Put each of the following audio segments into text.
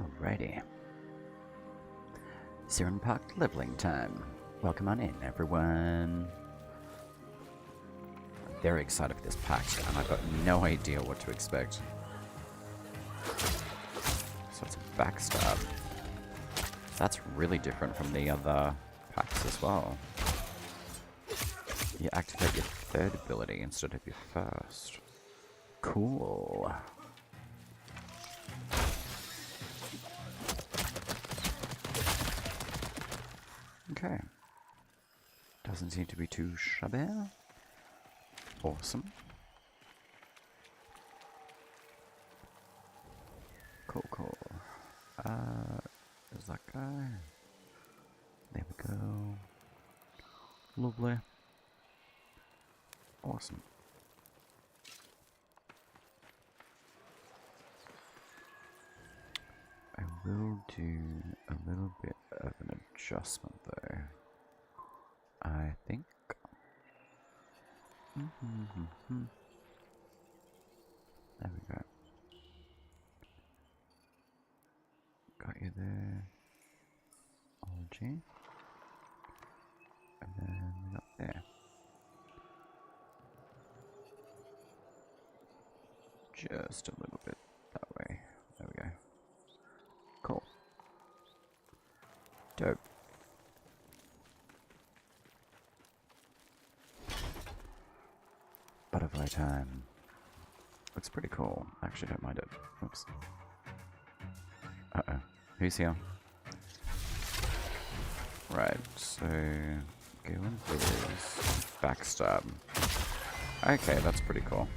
Alrighty. Sirin Pact leveling time. Welcome on in, everyone. I'm very excited for this pact, and I've got no idea what to expect. So it's a backstab. That's really different from the other pacts as well. You activate your third ability instead of your first. Cool. Okay. Doesn't seem to be too shabby. Awesome. Cool, cool. There's that guy. There we go. Lovely. Awesome. I will do a little bit of an adjustment though. I think. There we go. Got you there. OG. And then we got there. Just a little bit that way. There we go. Cool. Dope. Butterfly time. Looks pretty cool. I actually don't mind it. Oops. Uh-oh. Who's here? Right, so going for this backstab. Okay, that's pretty cool.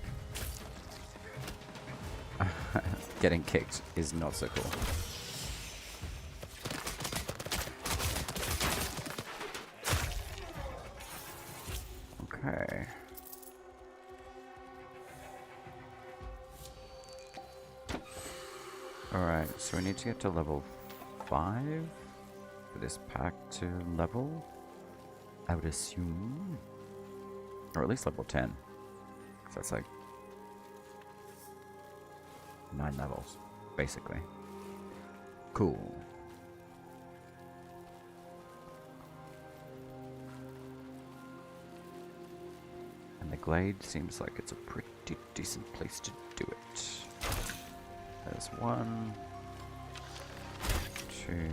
Getting kicked is not so cool. Okay. Alright, so we need to get to level 5 for this pack to level, I would assume. Or at least level 10. So that's like 9 levels, basically. Cool. And the glade seems like it's a pretty decent place to do it. There's 1, 2, and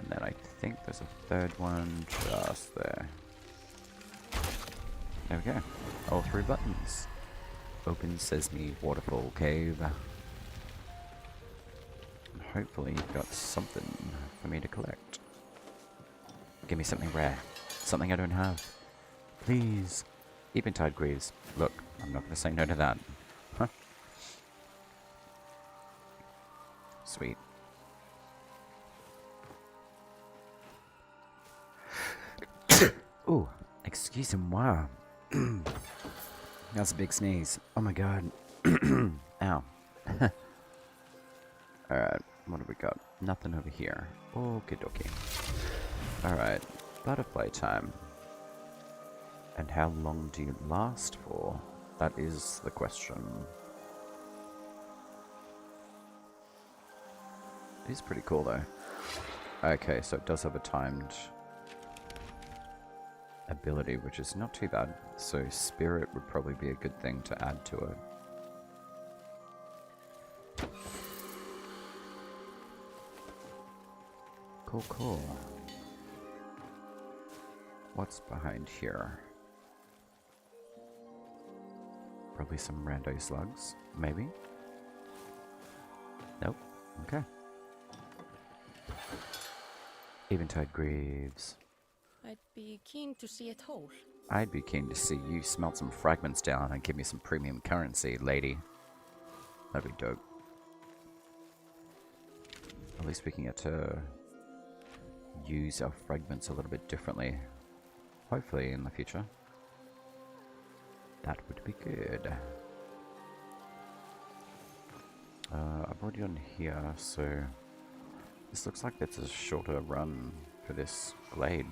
then I think there's a third one just there. There we go. All 3 buttons. Open Sesame Waterfall Cave. Hopefully you've got something for me to collect. Give me something rare. Something I don't have. Please. Eventide Greaves. Look, I'm not going to say no to that. Huh? Sweet. Ooh, excuse moi. That's a big sneeze. Oh my god. Ow. Alright, what have we got? Nothing over here. Okie dokie. Alright, butterfly time. And how long do you last for? That is the question. It is pretty cool though. Okay, so it does have a timed ability, which is not too bad. So spirit would probably be a good thing to add to it. Cool, cool. What's behind here? Probably some rando slugs, maybe? Nope. Okay. Eventide Greaves. I'd be keen to see it whole. I'd be keen to see you smelt some fragments down and give me some premium currency, lady. That'd be dope. At least we can get to use our fragments a little bit differently. Hopefully in the future. That would be good. I've already done here, so this looks like it's a shorter run for this glade,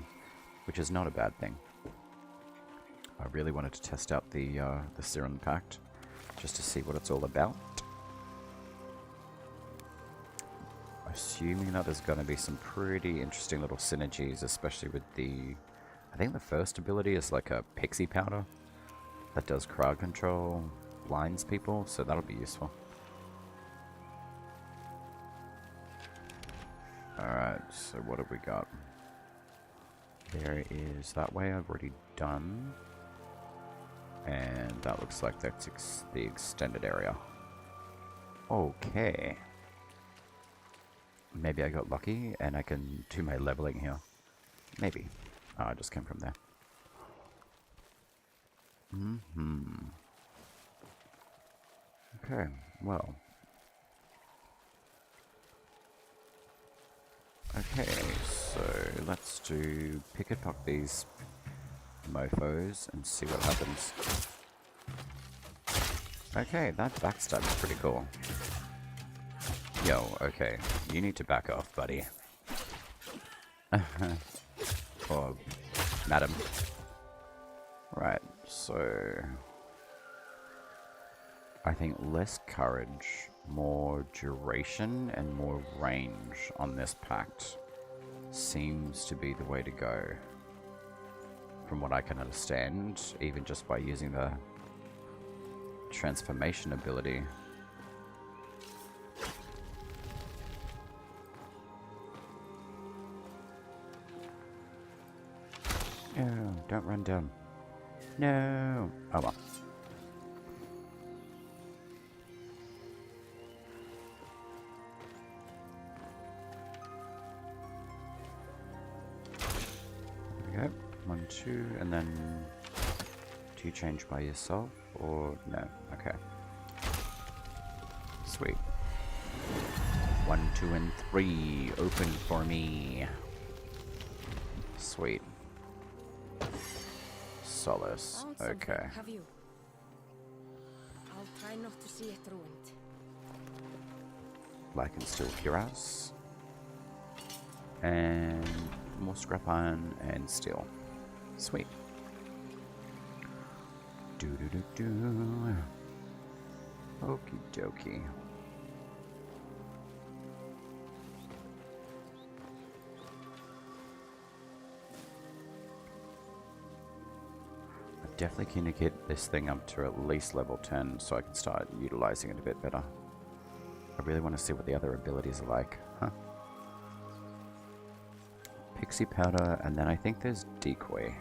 which is not a bad thing. I really wanted to test out the Sirin Pact, just to see what it's all about. assuming that there's going to be some pretty interesting little synergies, especially with the... I think the first ability is like a pixie powder that does crowd control, blinds people, so that'll be useful. Alright, so what have we got? There is that way I've already done. And that looks like that's the extended area. Okay. Maybe I got lucky and I can do my leveling here. Maybe. Oh, I just came from there. Okay, well. Okay, so let's pick-a-pock these mofos and see what happens. Okay, that backstab is pretty cool. Yo, okay, you need to back off, buddy. Or madam. Right, so... I think less courage, more duration, and more range on this pact seems to be the way to go. From what I can understand, even just by using the transformation ability. No, don't run down. No! Oh well. There we go. 1, 2, and then do you change by yourself or no? Okay. Sweet. 1, 2, and 3 open for me. Sweet. Solace. Okay. Have you? I'll try not to see it ruined. Black and steel cuirass. And more scrap iron and steel. Sweet. Do-do-do-do. Okie dokie. I'm definitely keen to get this thing up to at least level 10 so I can start utilizing it a bit better. I really want to see what the other abilities are like. Huh. Pixie powder, and then I think there's decoy.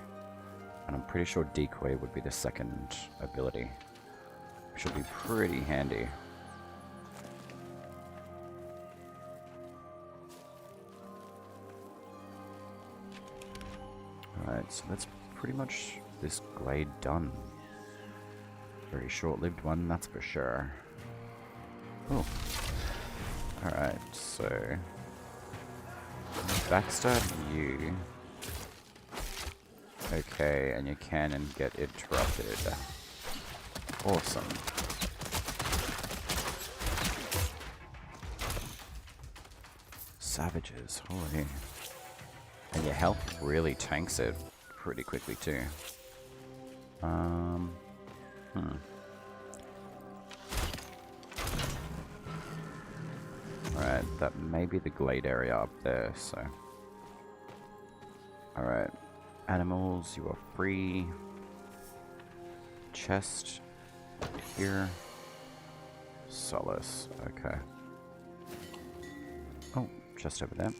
And I'm pretty sure decoy would be the second ability. Which will be pretty handy. Alright, so that's pretty much this glade done. Very short-lived one, that's for sure. Oh. Alright, so... backstab you. Okay, and your cannon get interrupted. Awesome. Savages, holy. And your health really tanks it pretty quickly too. Alright, that may be the glade area up there, so... Alright. Animals, you are free. Chest. Here. Solace, okay. Oh, just over there.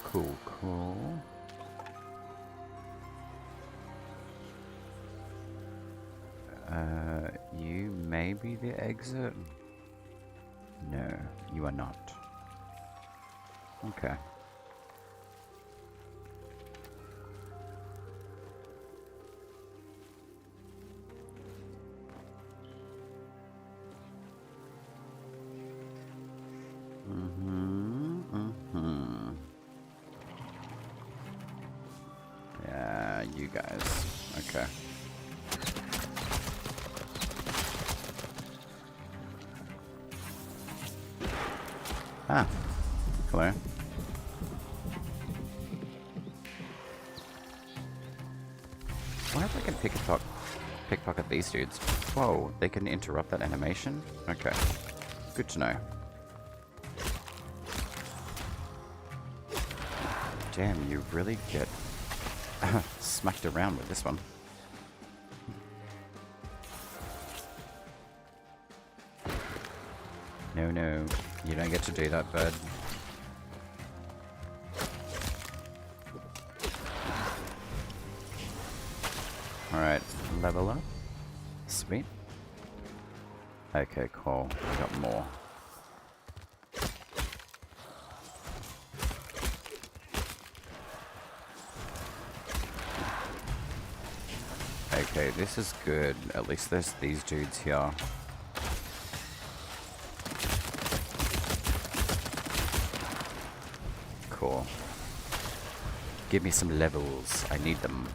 Cool, cool. You may be the exit. No, you are not. Okay. Yeah, you guys. Okay. Ah, hello. I wonder if I can pickpocket these dudes. Whoa, they can interrupt that animation? Okay, good to know. Damn, you really get smacked around with this one. No, no, you don't get to do that, bud. Alright, level up. Sweet. Okay, cool. We got more. Okay, this is good. At least there's these dudes here. Cool. Give me some levels. I need them.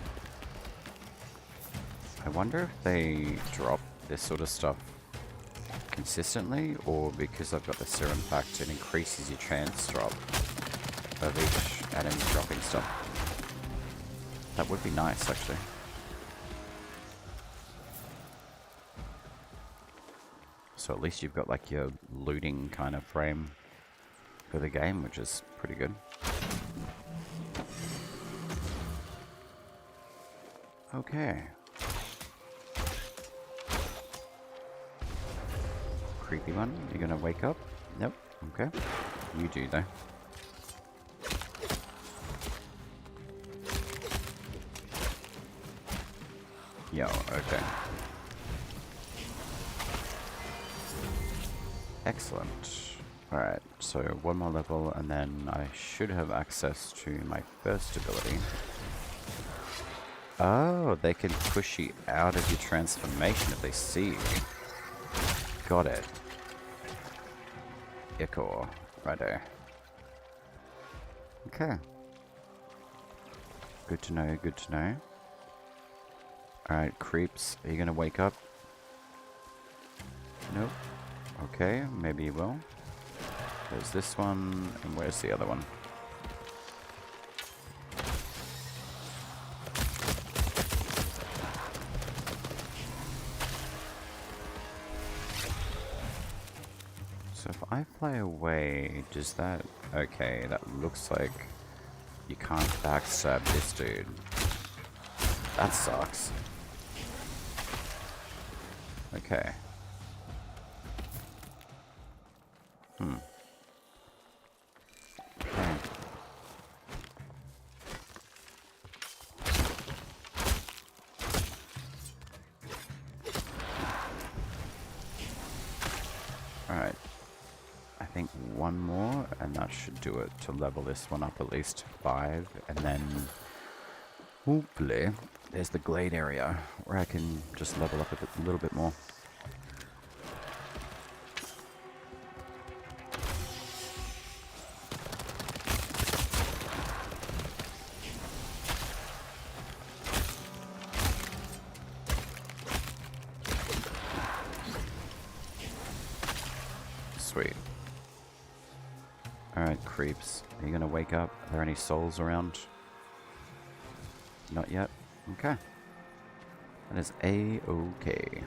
I wonder if they drop this sort of stuff consistently, or because I've got the Sirin Pact, it increases your chance drop of each atom dropping stuff. That would be nice, actually. So at least you've got like your looting kind of frame for the game, which is pretty good. Okay. Creepy one. You gonna wake up? Nope. Okay. You do though. Yo, okay. Excellent. Alright, so one more level and then I should have access to my first ability. Oh, they can push you out of your transformation if they see you. Got it. Yeah, cool. Righto. Okay. Good to know, good to know. Alright, creeps. Are you gonna wake up? Nope. Okay, maybe you will. There's this one, and where's the other one? So if I fly away, does that... Okay, that looks like you can't backstab this dude. That sucks. Okay. Okay. Alright. I think one more, and that should do it to level this one up at least 5, and then hopefully there's the glade area where I can just level up a little bit more. Sweet. Alright, creeps. Are you gonna wake up? Are there any souls around? Not yet? Okay. That is A-okay.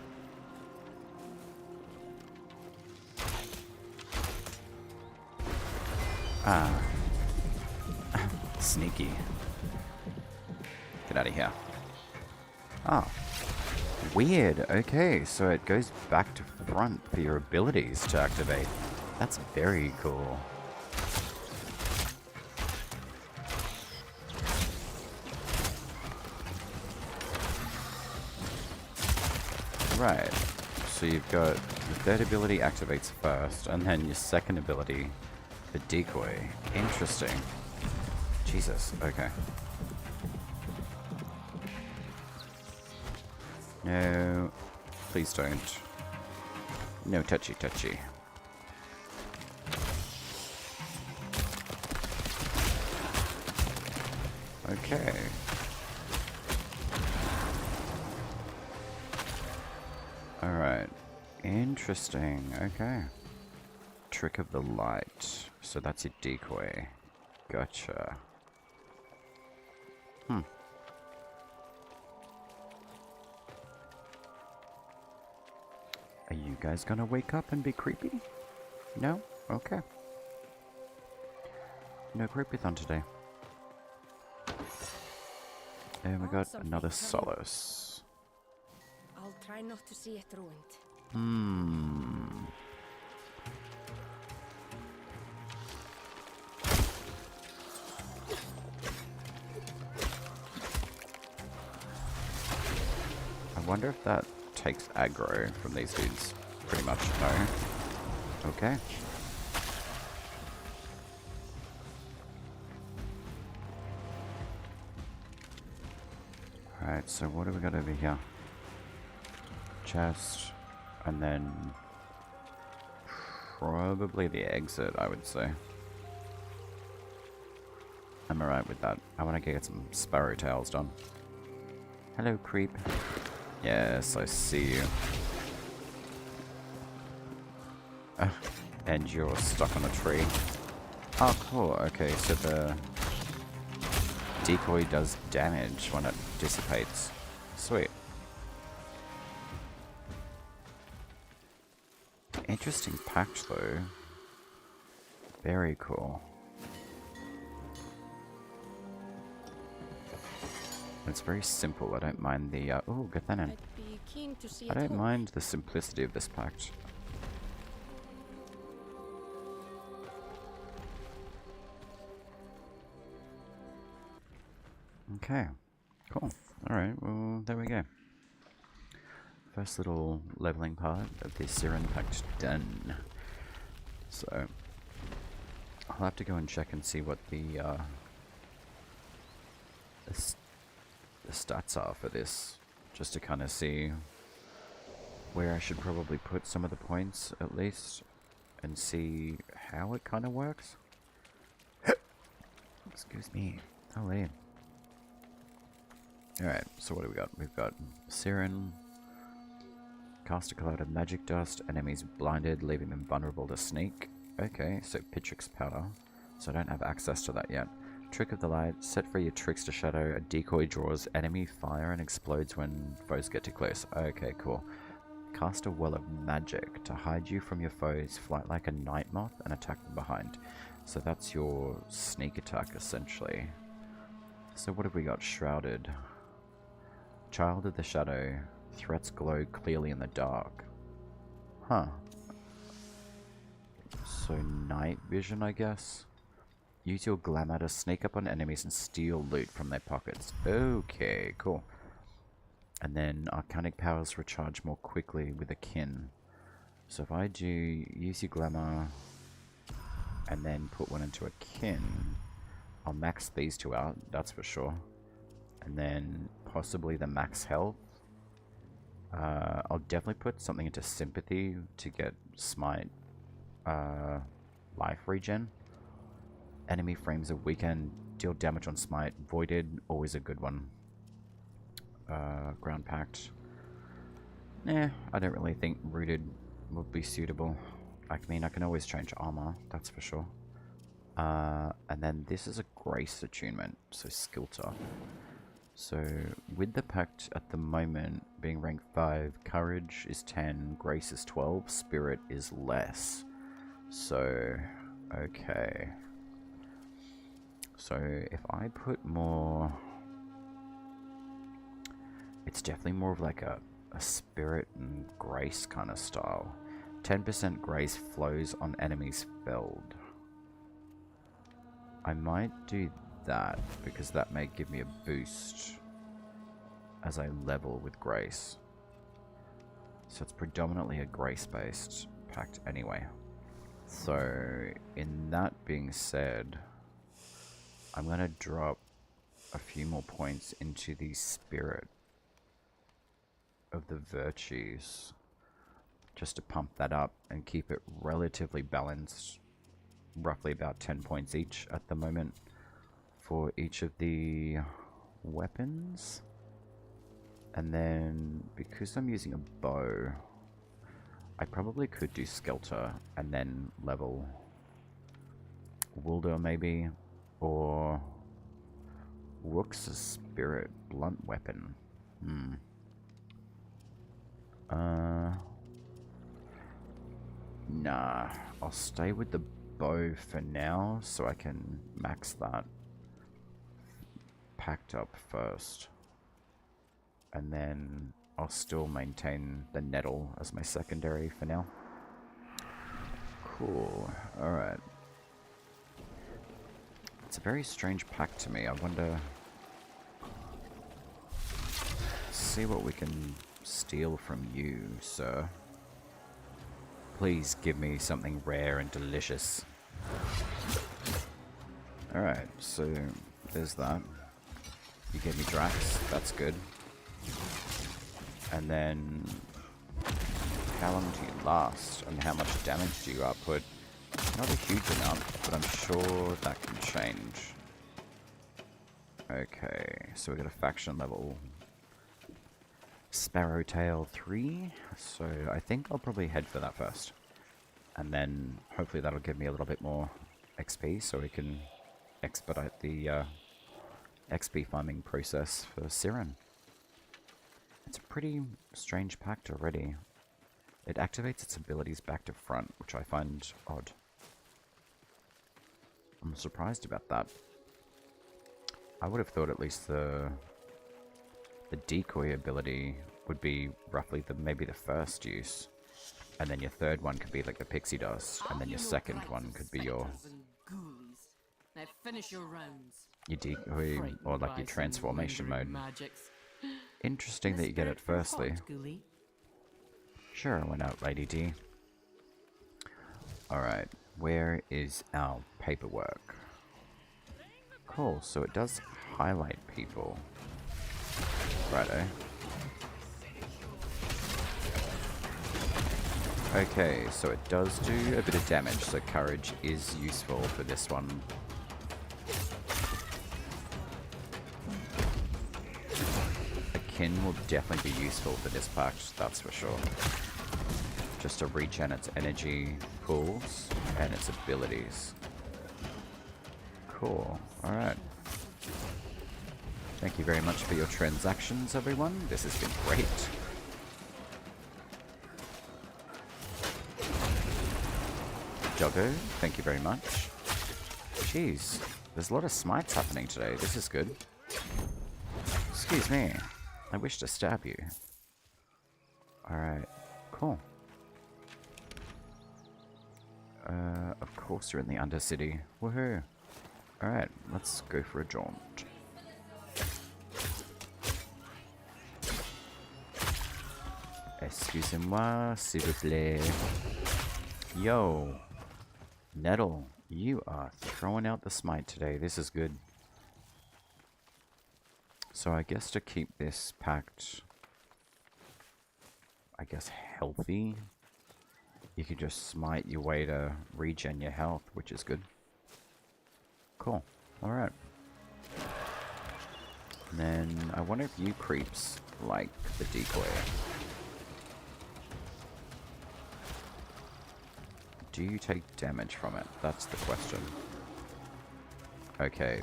Ah. Sneaky. Get out of here. Ah. Weird. Okay, so it goes back to front for your abilities to activate. That's very cool. Right. So you've got your third ability activates first, and then your second ability, the decoy. Interesting. Jesus. Okay. No. Please don't. No touchy touchy. Okay. Alright. Interesting. Okay. Trick of the light. So that's your decoy. Gotcha. Are you guys gonna wake up and be creepy? No? Okay. No creepy-thon today. And we Found got something, another have you? solace. I'll try not to see it ruined. Hmm. I wonder if that takes aggro from these dudes. Pretty much, no. Okay. Alright, so what do we got over here? Chest, and then probably the exit, I would say. I'm alright with that. I want to get some sparrow tails done. Hello, creep. Yes, I see you. And you're stuck on a tree. Oh, cool. Okay, so the decoy does damage when it dissipates. Sweet. Interesting pact, though. Very cool. It's very simple. I don't mind the... oh, Gathanen. I'd be keen to see I it don't home. mind the simplicity of this pact. Okay, cool. Alright, well, there we go. First little leveling part of the Sirin Pact done. So, I'll have to go and check and see what the stats are for this, just to kind of see where I should probably put some of the points, at least, and see how it kind of works. Excuse me. Alright. Alright, so what do we got? We've got Sirin. Cast a cloud of magic dust. Enemies blinded, leaving them vulnerable to sneak. Okay, so Pitrix powder. So I don't have access to that yet. Trick of the light. Set free your trickster shadow. A decoy draws enemy fire and explodes when foes get too close. Okay, cool. Cast a well of magic. To hide you from your foes, fly like a night moth and attack them behind. So that's your sneak attack, essentially. So what have we got? Shrouded. Child of the Shadow. Threats glow clearly in the dark. Huh. So night vision, I guess? Use your glamour to sneak up on enemies and steal loot from their pockets. Okay, cool. And then arcanic powers recharge more quickly with a kin. So if I do use your glamour and then put one into a kin, I'll max these two out, that's for sure. And then possibly the max health. I'll definitely put something into sympathy to get smite life regen. Enemy frames are weakened, deal damage on smite. Voided, always a good one. Ground pact. Nah, I don't really think rooted would be suitable. I mean, I can always change armor, that's for sure. And then this is a grace attunement, so skilter. So with the pact at the moment being rank 5, courage is 10, grace is 12, spirit is less. So, okay. So if I put more... It's definitely more of like a spirit and grace kind of style. 10% grace flows on enemies felled. I might do that because that may give me a boost as I level with grace. So it's predominantly a grace based pact anyway. So in that being said, I'm going to drop a few more points into the spirit of the virtues just to pump that up and keep it relatively balanced, roughly about 10 points each at the moment for each of the weapons. And then because I'm using a bow, I probably could do Skelter and then level Wilder maybe, or Rook's a spirit blunt weapon. Nah, I'll stay with the bow for now so I can max that pact up first. And then I'll still maintain the nettle as my secondary for now. Cool. Alright. It's a very strange pact to me. I wonder... see what we can steal from you, sir. Please give me something rare and delicious. Alright, so there's that. You gave me Drax, that's good. And then... how long do you last? And how much damage do you output? Not a huge amount, but I'm sure that can change. Okay, so we got a faction level Sparrowtail 3, so I think I'll probably head for that first. And then hopefully that'll give me a little bit more XP so we can expedite the XP farming process for Sirin. It's a pretty strange pact already. It activates its abilities back to front, which I find odd. I'm surprised about that. I would have thought at least the decoy ability would be roughly maybe the first use, and then your third one could be like the pixie dust, and then your second one could be your decoy or like your transformation mode. Interesting that you get it firstly. Sure, I went out, Lady D. Alright, where is our paperwork? Cool, so it does highlight people. Righto. Okay, so it does do a bit of damage, so courage is useful for this one. Akin will definitely be useful for this pact, that's for sure. Just to regen its energy pools and its abilities. Cool, alright. Thank you very much for your transactions, everyone. This has been great. Joggo, thank you very much. Jeez, there's a lot of smites happening today. This is good. Excuse me. I wish to stab you. Alright, cool. Of course you're in the Undercity. Woohoo. Alright, let's go for a jaunt. Excusez-moi, s'il vous plaît. Yo, Nettle, you are throwing out the smite today. This is good. So I guess to keep this pact, I guess, healthy, you could just smite your way to regen your health, which is good. Cool. Alright. And then I wonder if you creeps like the decoy. Do you take damage from it? That's the question. Okay.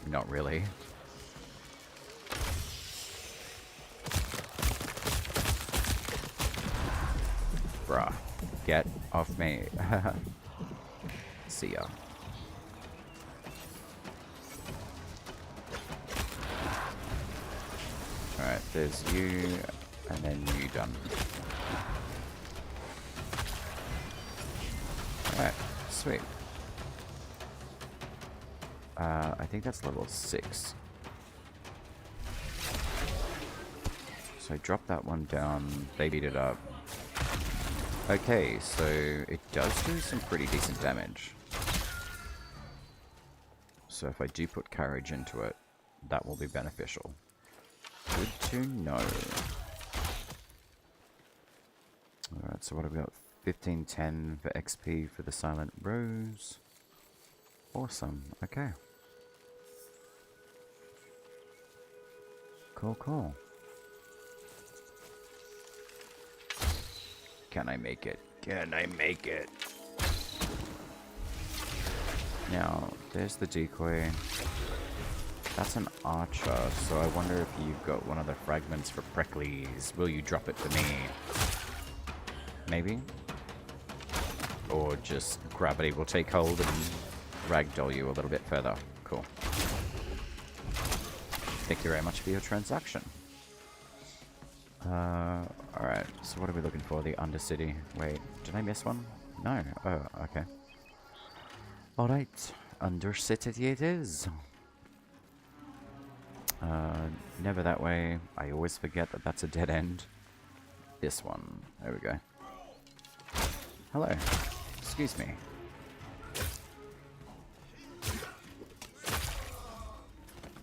Not really. Bruh. Get off me. See ya. Alright, there's you, and then you done. Alright, sweet. I think that's level 6. So drop that one down, they beat it up. Okay, so it does do some pretty decent damage. So if I do put courage into it, that will be beneficial. Good to know. Alright, so what have we got? 1510 for XP for the Silent Rose. Awesome, okay. Cool, cool. Can I make it? Can I make it? Now, there's the decoy. That's an archer, so I wonder if you've got one of the fragments for Preludes. Will you drop it to me? Maybe? Or just gravity will take hold and ragdoll you a little bit further. Cool. Thank you very much for your transaction. Alright, so what are we looking for? The Undercity. Wait, did I miss one? No. Oh, okay. Alright, Undercity it is. Never that way. I always forget that that's a dead end. This one. There we go. Hello. Excuse me.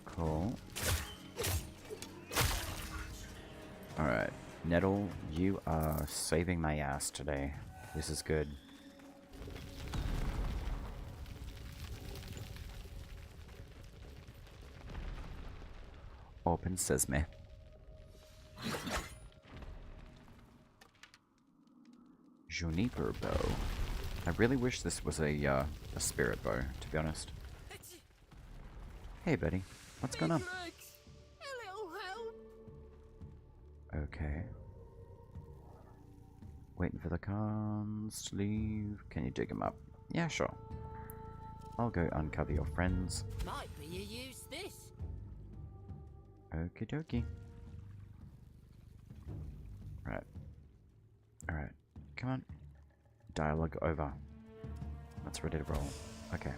Cool. Alright. Nettle, you are saving my ass today. This is good. Open sesame. Juniper bow. I really wish this was a spirit bow, to be honest. Hey, buddy. What's going on? Okay. Waiting for the cons to leave. Can you dig them up? Yeah, sure. I'll go uncover your friends. Might be you use this. Okie dokie. Right. Alright. Come on. Dialogue over. Let's ready to roll. Okay.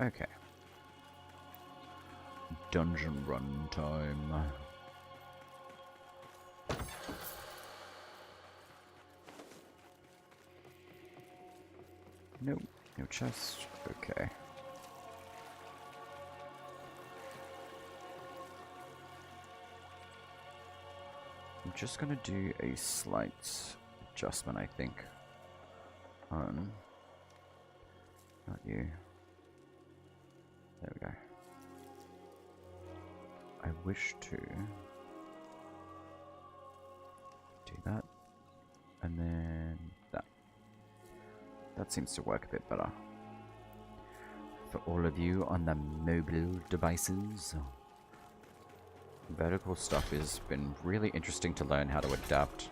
Okay. Dungeon run time. No. No chest. Okay. I'm just gonna do a slight adjustment, I think. On. Not you. There we go. I wish to do that, and then that. That seems to work a bit better. For all of you on the mobile devices, vertical stuff has been really interesting to learn how to adapt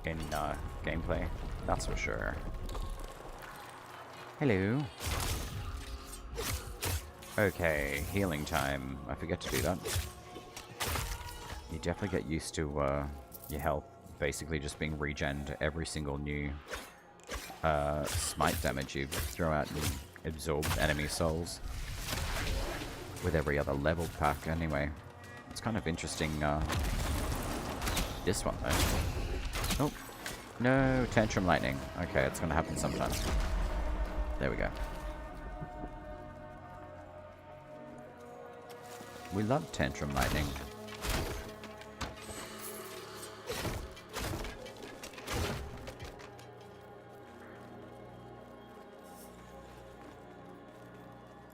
in gameplay, that's for sure. Hello. Okay, healing time. I forget to do that. You definitely get used to your health basically just being regened every single new smite damage you throw out and absorb enemy souls with every other level pack anyway. It's kind of interesting, this one though. Oh, no, Tantrum Lightning. Okay, it's gonna happen sometime. There we go. We love Tantrum Lightning.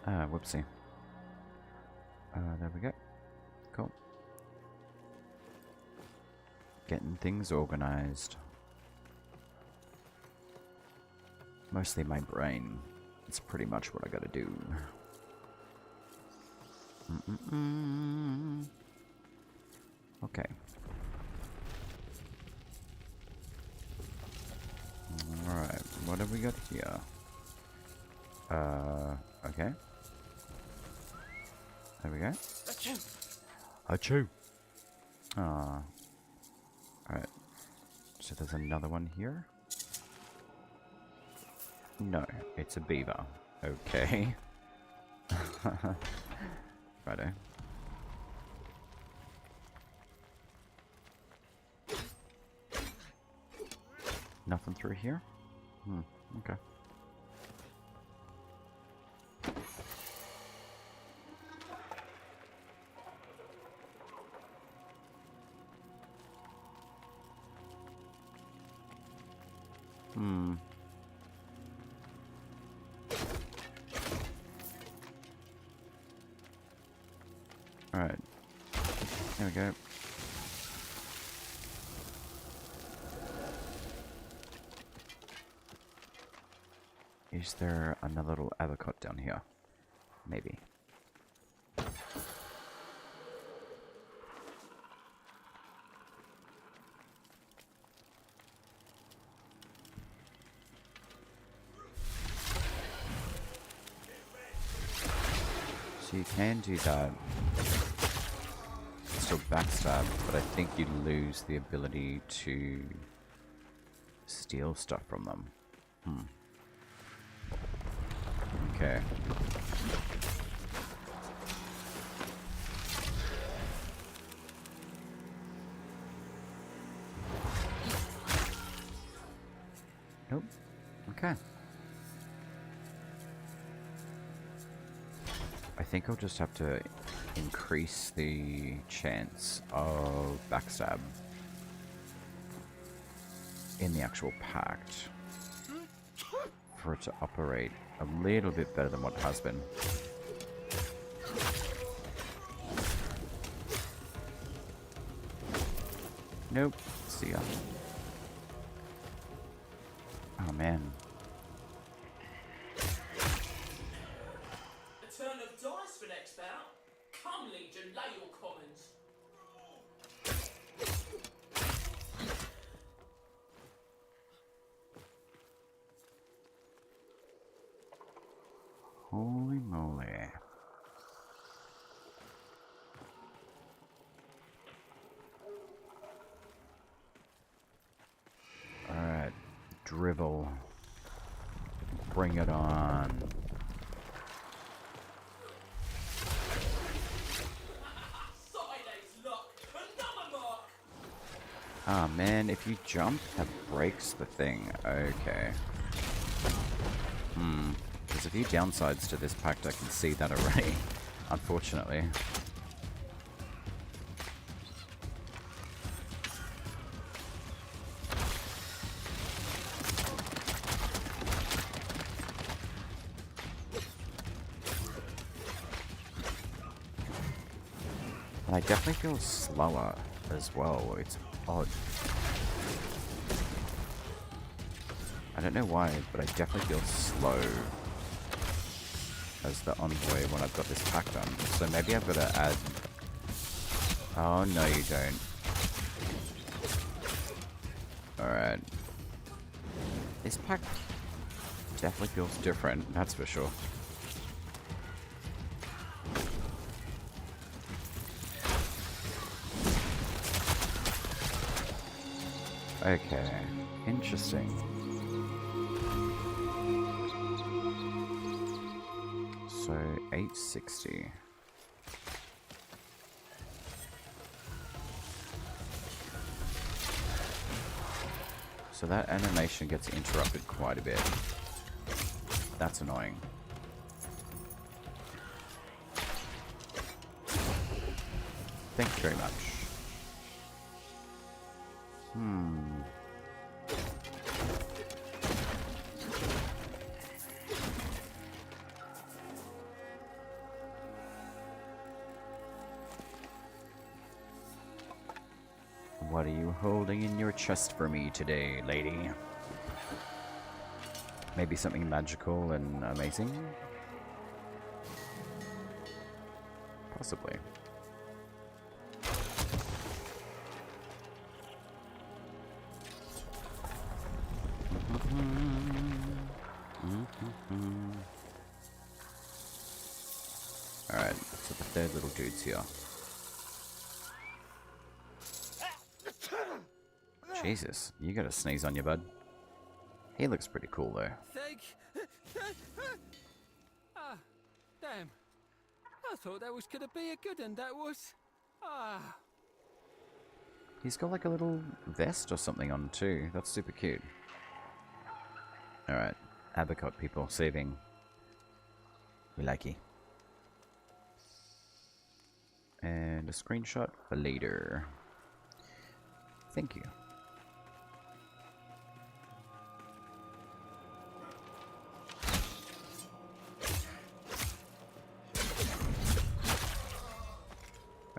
Whoopsie. There we go. Cool. Getting things organized. Mostly my brain. It's pretty much what I gotta do. Okay. Alright, what have we got here? Okay. There we go. Achoo! Ah. Alright. So there's another one here? No, it's a beaver. Okay. Righto. Nothing through here? Okay. Alright. There we go. Is there another little avocado down here? Maybe. So you can do that. Still backstab, but I think you lose the ability to steal stuff from them. Okay. Nope. Okay. I think I'll just have to increase the chance of backstab in the actual pact for it to operate a little bit better than what it has been. Nope. See ya. Oh man. A turn of dice for next bout. Come, Legion, lay your commons. Holy moly. Alright. Drivel. Bring it on. Ah man, if you jump, that breaks the thing. Okay. There's a few downsides to this pact, I can see that already. Unfortunately. And I definitely feel slower as well. It's odd. I don't know why, but I definitely feel slow as the envoy when I've got this pack done. So maybe I've got to add... Oh, no you don't. Alright. This pack definitely feels different, that's for sure. Okay, interesting. So, 860. So that animation gets interrupted quite a bit. That's annoying. Thank you very much. What are you holding in your chest for me today, lady? Maybe something magical and amazing? Possibly. Alright, so the third little dude's here. Jesus, you got a sneeze on you, bud. He looks pretty cool, though. Ah, damn. I thought that was gonna be a good one, that was. Ah. He's got like a little vest or something on, too. That's super cute. Alright, Abercott people, saving. We like you. And a screenshot for later. Thank you.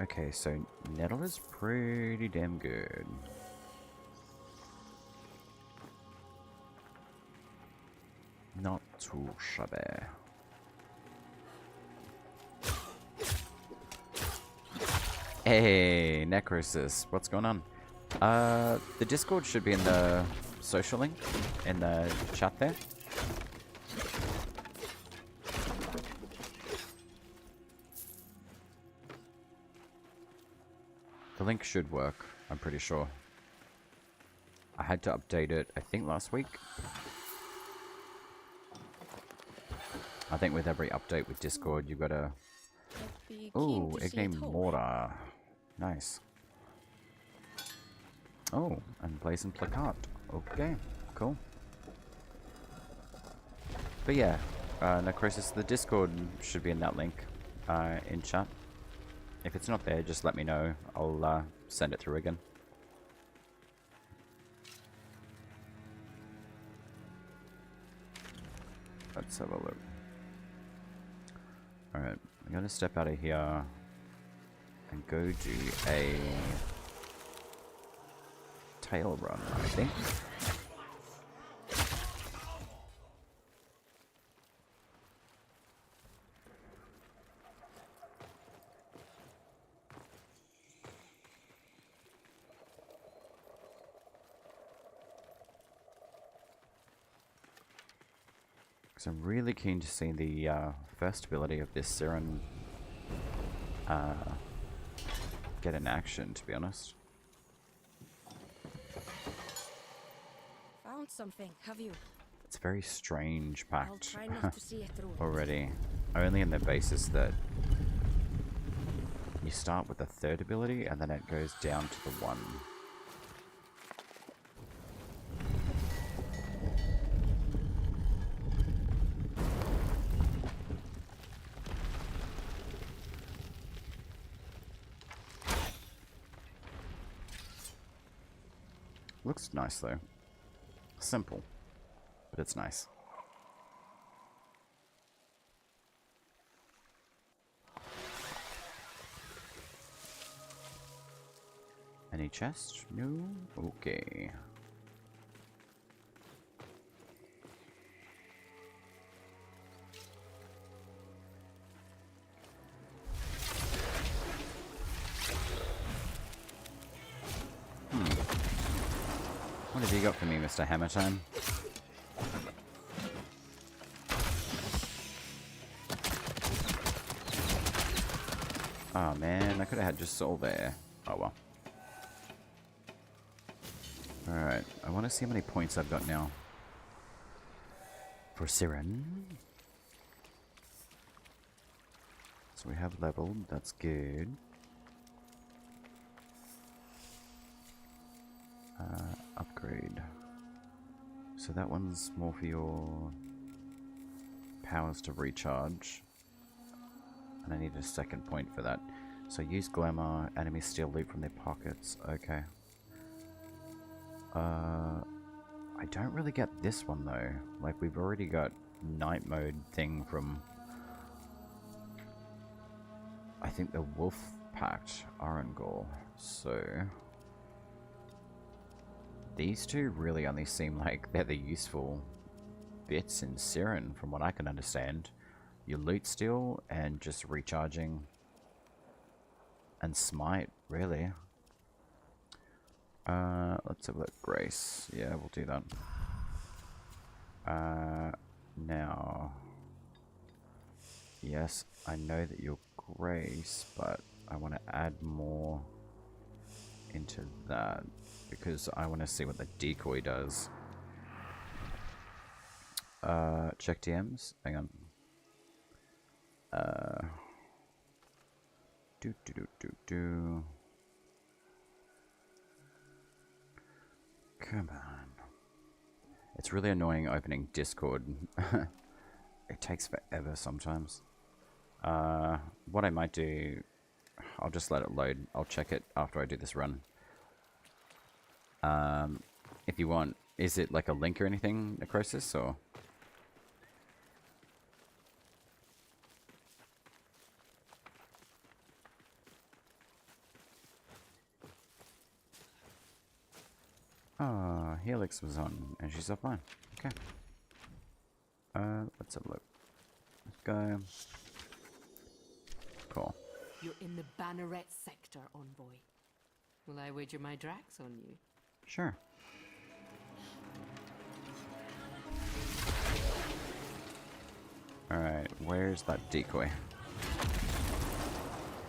Okay, so Nettle is pretty damn good. Not too shabby. Hey, Necrosis, what's going on? The Discord should be in the social link in the chat there. The link should work, I'm pretty sure. I had to update it, I think last week. I think with every update with Discord, you've got to... I'd be keen Oh, to see it Igname whole. Mortar. Nice. Oh, and play some Placard. Okay, cool. But yeah, Necrosis, the Discord should be in that link in chat. If it's not there, just let me know. I'll send it through again. Let's have a look. Alright, I'm going to step out of here and go do a tail run, I think. Because I'm really keen to see the first ability of this Sirin get in action, to be honest. Found something, have you? It's a very strange I'll pact try not to see it through. already. Only on the basis that you start with the third ability and then it goes down to the one. Looks nice though. Simple, but it's nice. Any chest? No? Okay. What have you got for me, Mr. Hammer Time? Oh man, I could have had just Soul there. Oh well. Alright, I want to see how many points I've got now. For Sirin. So we have leveled, that's good. Upgrade. So that one's more for your powers to recharge. And I need a second point for that. So use Glamour, enemies steal loot from their pockets. Okay. I don't really get this one though. Like we've already got night mode thing from I think the Wolf Pact, Arangol. So these two really only seem like they're the useful bits in Sirin from what I can understand. Your loot steal and just recharging and smite, really. Let's have a look. Grace. Yeah, we'll do that. Now. Yes, I know that you're Grace, but I want to add more into that because I want to see what the decoy does. Check DMs. Hang on. Come on. It's really annoying opening Discord. It takes forever sometimes. What I might do, I'll just let it load. I'll check it after I do this run. If you want, is it like a link or anything, Necrosis, or? Ah, Helix was on, and she's offline. Okay. Let's have a look. Let's go. Cool. You're in the Banneret sector, Envoy. Will I wager my Drax on you? Sure. Alright, where's that decoy?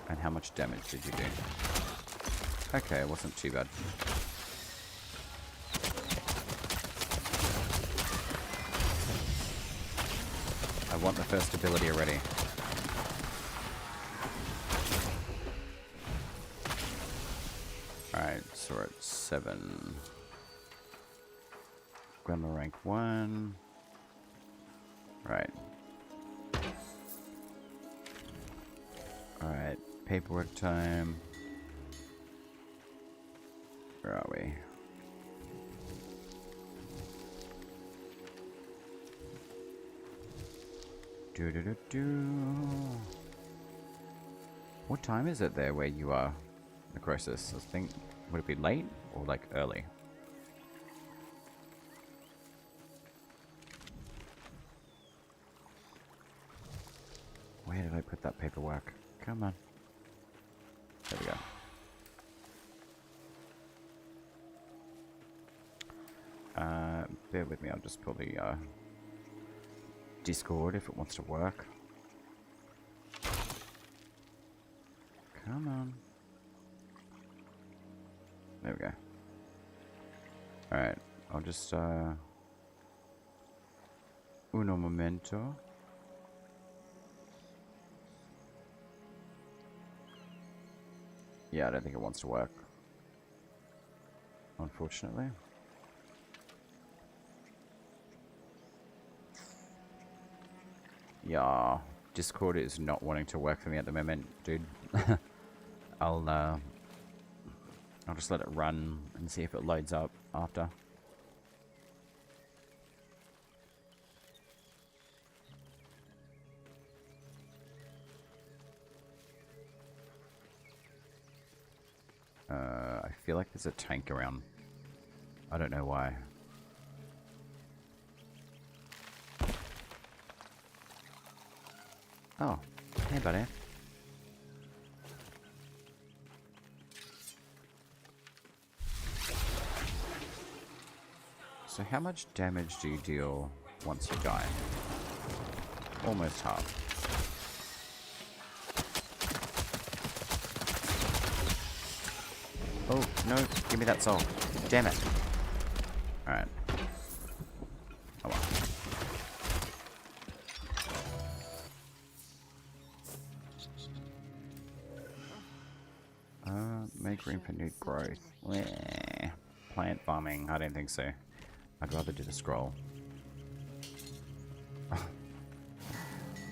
And how much damage did you do? Okay, it wasn't too bad. I want the first ability already. Alright, so we're at 7. Grandma rank 1. Right. Alright, paperwork time. Where are we? What time is it there where you are, Necrosis? I think, would it be late or like early? Where did I put that paperwork? Come on. There we go. Bear with me, I'll just pull the Discord if it wants to work. Come on. There we go. Alright, I'll just uno momento. Yeah, I don't think it wants to work, unfortunately. Yeah, Discord is not wanting to work for me at the moment, dude. I'll just let it run and see if it loads up after. I feel like there's a tank around. I don't know why. Oh, hey buddy. So how much damage do you deal once you die? Almost half. Oh, no, give me that soul. Damn it. Alright. Oh well. Make room for new growth. Bleh. Plant farming, I don't think so. I'd rather do the scroll.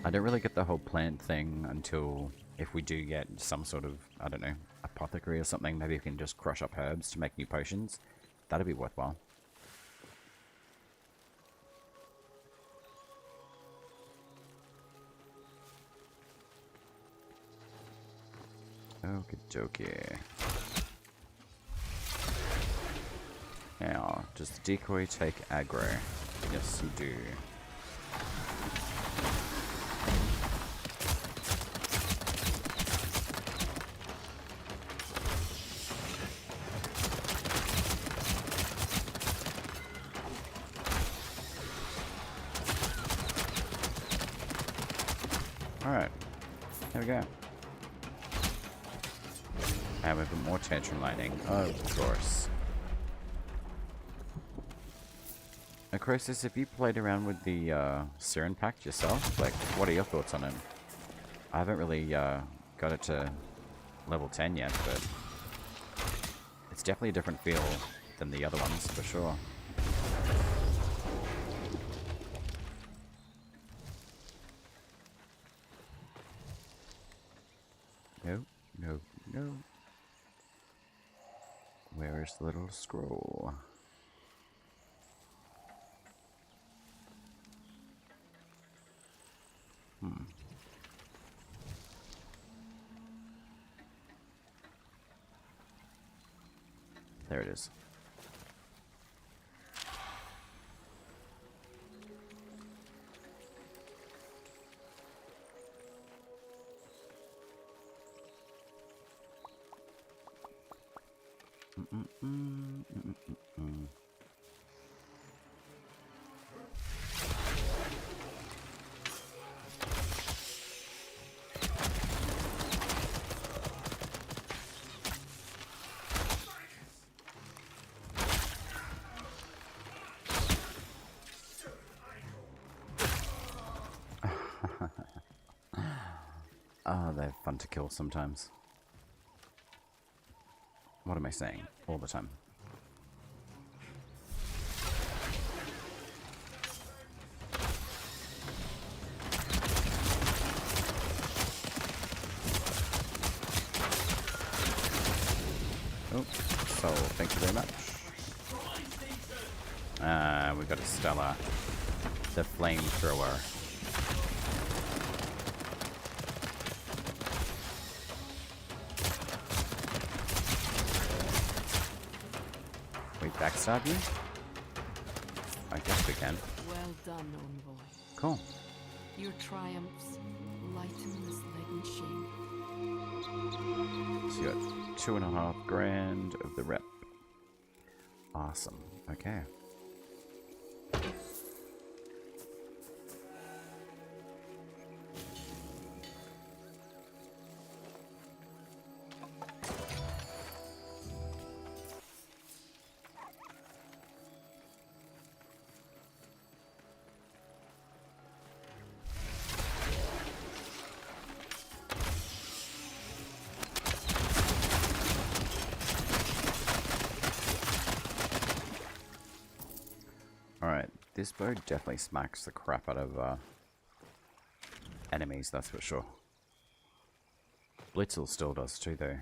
I don't really get the whole plant thing until if we do get some sort of, I don't know, apothecary or something. Maybe we can just crush up herbs to make new potions. That'd be worthwhile. Okie dokie. Now, does the decoy take aggro? Yes, you do. Alright, there we go. And we've got more tantrum lightning, of course. Necrosis, have you played around with the Sirin Pact yourself? Like, what are your thoughts on it? I haven't really got it to level 10 yet, but it's definitely a different feel than the other ones, for sure. No, no, no. Where is the little scroll? There it is. Oh, they're fun to kill sometimes. What am I saying? All the time. Oh, soul, thank you very much. We've got a Stella, the flamethrower. We backstab you? I guess we can. Well done, envoy. Cool. Your triumphs lighten this leaden shame. So you got 2.5 grand of the rep. Awesome. Okay. Alright, this bow definitely smacks the crap out of enemies, that's for sure. Blitzel still does too, though.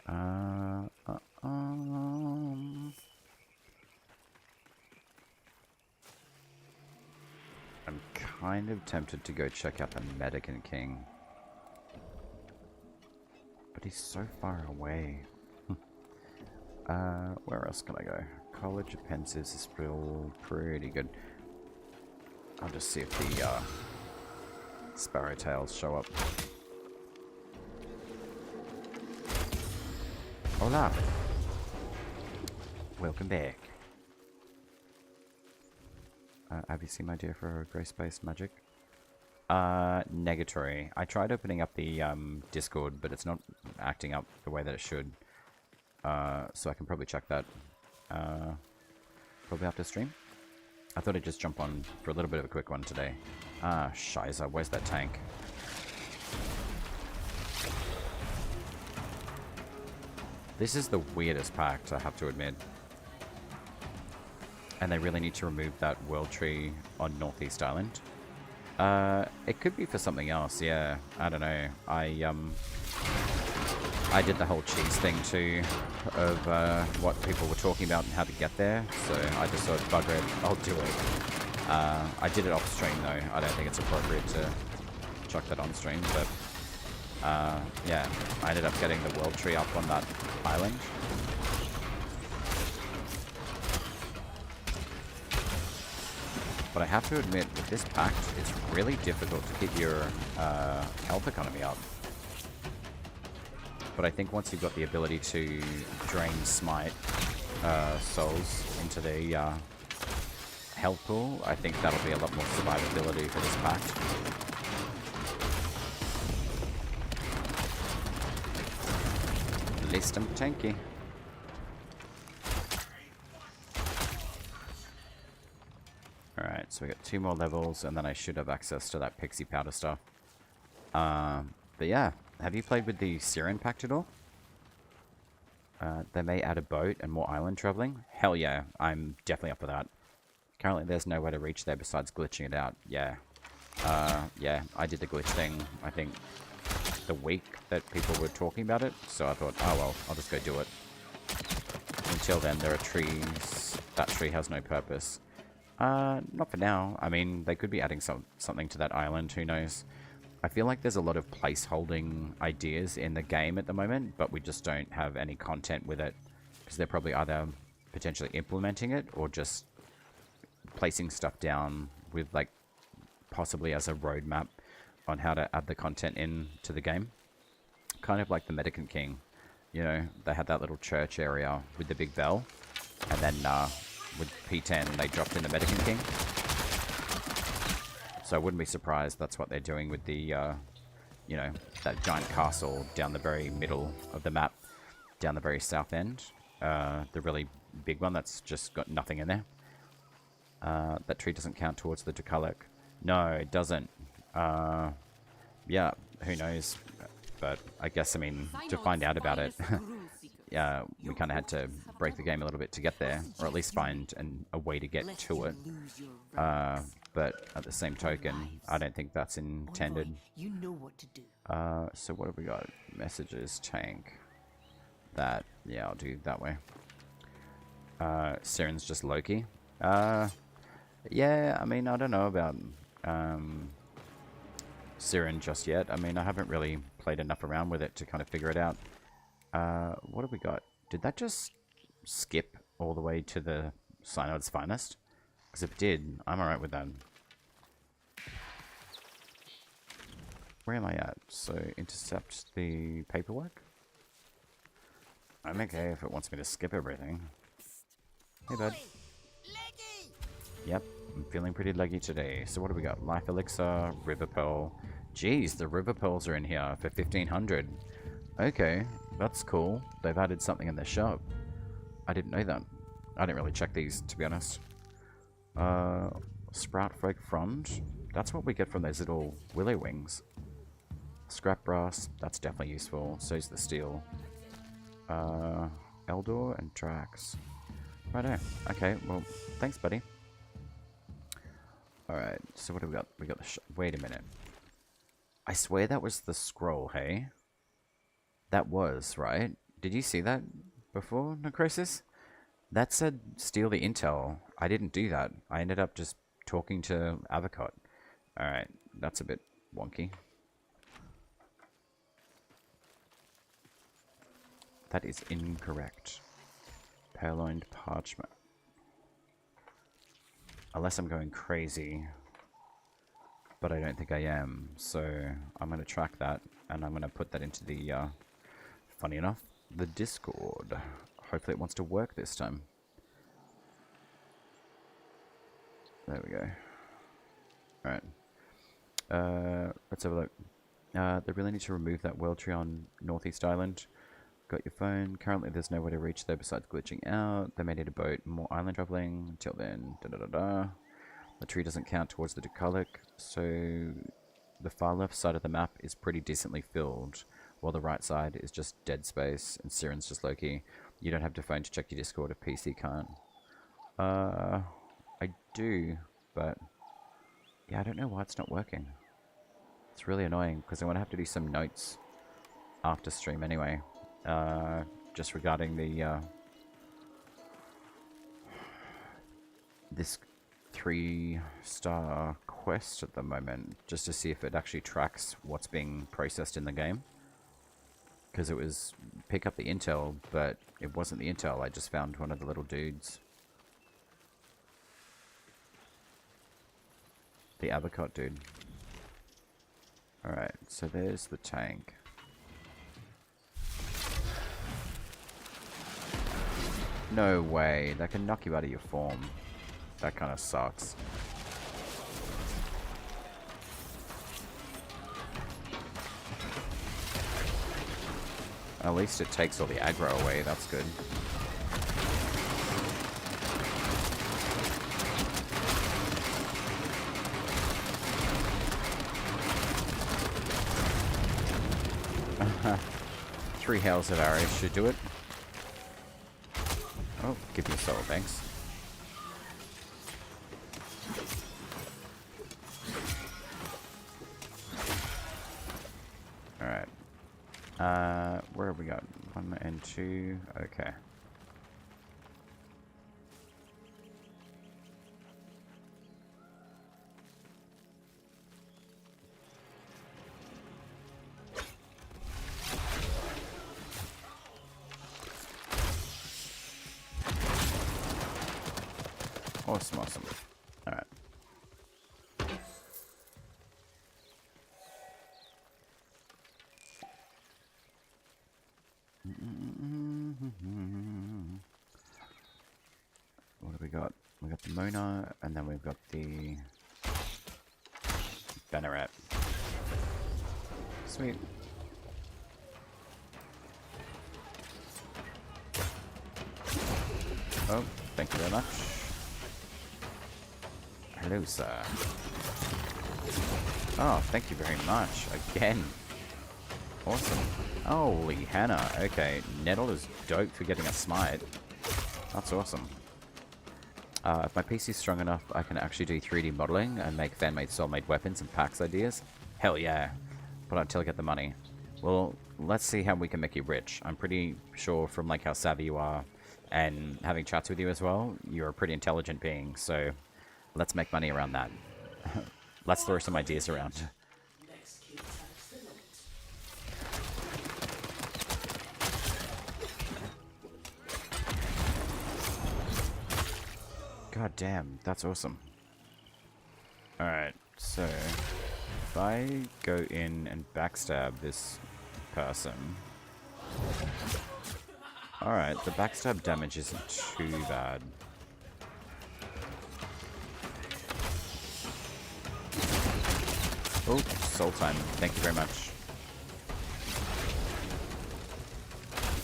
I'm kind of tempted to go check out the Medican King. But he's so far away. Where else can I go? College of Pensives is still pretty good. I'll just see if the Sparrowtails show up. Hola! Welcome back. Have you seen my dear for Grace-Based Magic? Negatory. I tried opening up the Discord, but it's not acting up the way that it should. So I can probably check that probably after stream. I thought I'd just jump on for a little bit of a quick one today. Ah, shiza, where's that tank? This is the weirdest pact, I have to admit. And they really need to remove that world tree on Northeast Island. It could be for something else, yeah. I don't know. I did the whole cheese thing too, of what people were talking about and how to get there, so I just thought, bugger it, I'll do it. I did it off stream though, I don't think it's appropriate to chuck that on stream, but yeah, I ended up getting the world tree up on that island. But I have to admit, with this pact, it's really difficult to keep your health economy up. But I think once you've got the ability to drain smite souls into the health pool, I think that'll be a lot more survivability for this pact. At least I'm tanky. Alright, so we got 2 more levels, and then I should have access to that pixie powder stuff. But yeah, have you played with the Sirin Pact at all? They may add a boat and more island traveling. Hell yeah, I'm definitely up for that. Currently there's no way to reach there besides glitching it out. Yeah. Yeah, I did the glitch thing, I think, the week that people were talking about it. So I thought, oh well, I'll just go do it. Until then, there are trees. That tree has no purpose. Not for now. I mean, they could be adding something to that island, who knows. I feel like there's a lot of placeholding ideas in the game at the moment, but we just don't have any content with it. Because they're probably either potentially implementing it, or just placing stuff down with, like, possibly as a roadmap on how to add the content in to the game. Kind of like the Medican King. You know, they had that little church area with the big bell. And then, with P10, they dropped in the Medican King. So I wouldn't be surprised that's what they're doing with the, you know, that giant castle down the very middle of the map, down the very south end. The really big one that's just got nothing in there. That tree doesn't count towards the Tukalek. No, it doesn't. Yeah, who knows? But I guess, I mean, to find out about it, yeah, we kind of had to break the game a little bit to get there, or at least find a way to get to it. But at the same token, I don't think that's intended. You know what to do. So what have we got? Messages, tank. That, yeah, I'll do that way. Siren's just Loki. Yeah, I mean, I don't know about Sirin just yet. I mean, I haven't really played enough around with it to kind of figure it out. What have we got? Did that just skip all the way to the Synod's Finest? Because if it did, I'm alright with that. Where am I at? So, intercept the paperwork? I'm okay if it wants me to skip everything. Hey, bud. Yep, I'm feeling pretty leggy today. So what do we got? Life Elixir, River Pearl. Jeez, the River Pearls are in here for 1500. Okay, that's cool. They've added something in their shop. I didn't know that. I didn't really check these, to be honest. Sprout Frag Frond. That's what we get from those little willow wings. Scrap Brass, that's definitely useful. So's the steel. Eldor and Drax. Righto. Okay, well, thanks, buddy. Alright, so what do we got? We got the wait a minute. I swear that was the scroll, hey? That was, right? Did you see that before, Necrosis? That said steal the intel. I didn't do that. I ended up just talking to Avocot. Alright, that's a bit wonky. That is incorrect. Purloined parchment. Unless I'm going crazy. But I don't think I am. So I'm going to track that. And I'm going to put that into the, funny enough, the Discord. Hopefully it wants to work this time. There we go. Alright. Let's have a look. They really need to remove that world tree on Northeast Island. Got your phone. Currently there's no way to reach there besides glitching out. They may need a boat. More island traveling. Until then. The tree doesn't count towards the Decalic. So the far left side of the map is pretty decently filled. While the right side is just dead space. And Siren's just Loki. You don't have to phone to check your Discord if PC can't. I do. But yeah, I don't know why it's not working. It's really annoying because I'm going to have to do some notes after stream anyway. Just regarding the this 3-star quest at the moment, just to see if it actually tracks what's being processed in the game. Because it was pick up the intel, but it wasn't the intel. I just found one of the little dudes. The Avocot dude. Alright, so there's the tank. No way, that can knock you out of your form. That kind of sucks. At least it takes all the aggro away, that's good. Three hails of arrows should do it. Oh, give me a soul, thanks. Alright. Where have we got? 1 and 2. Okay. Awesome, awesome. Alright. What have we got? We got the Mona, and then we've got the Banneret. Sweet. Oh, thank you very much. Hello, sir. Oh, thank you very much. Again. Awesome. Holy Hannah. Okay, Nettle is dope for getting a smite. That's awesome. If my PC's strong enough, I can actually do 3D modeling and make fan-made, soul-made weapons and packs ideas. Hell yeah. But until I get the money. Well, let's see how we can make you rich. I'm pretty sure from like how savvy you are and having chats with you as well, you're a pretty intelligent being, so let's make money around that. Let's throw some ideas around. Next kid takes the lot. God damn, that's awesome. Alright, so if I go in and backstab this person. Alright, the backstab damage isn't too bad. Oh, soul time. Thank you very much.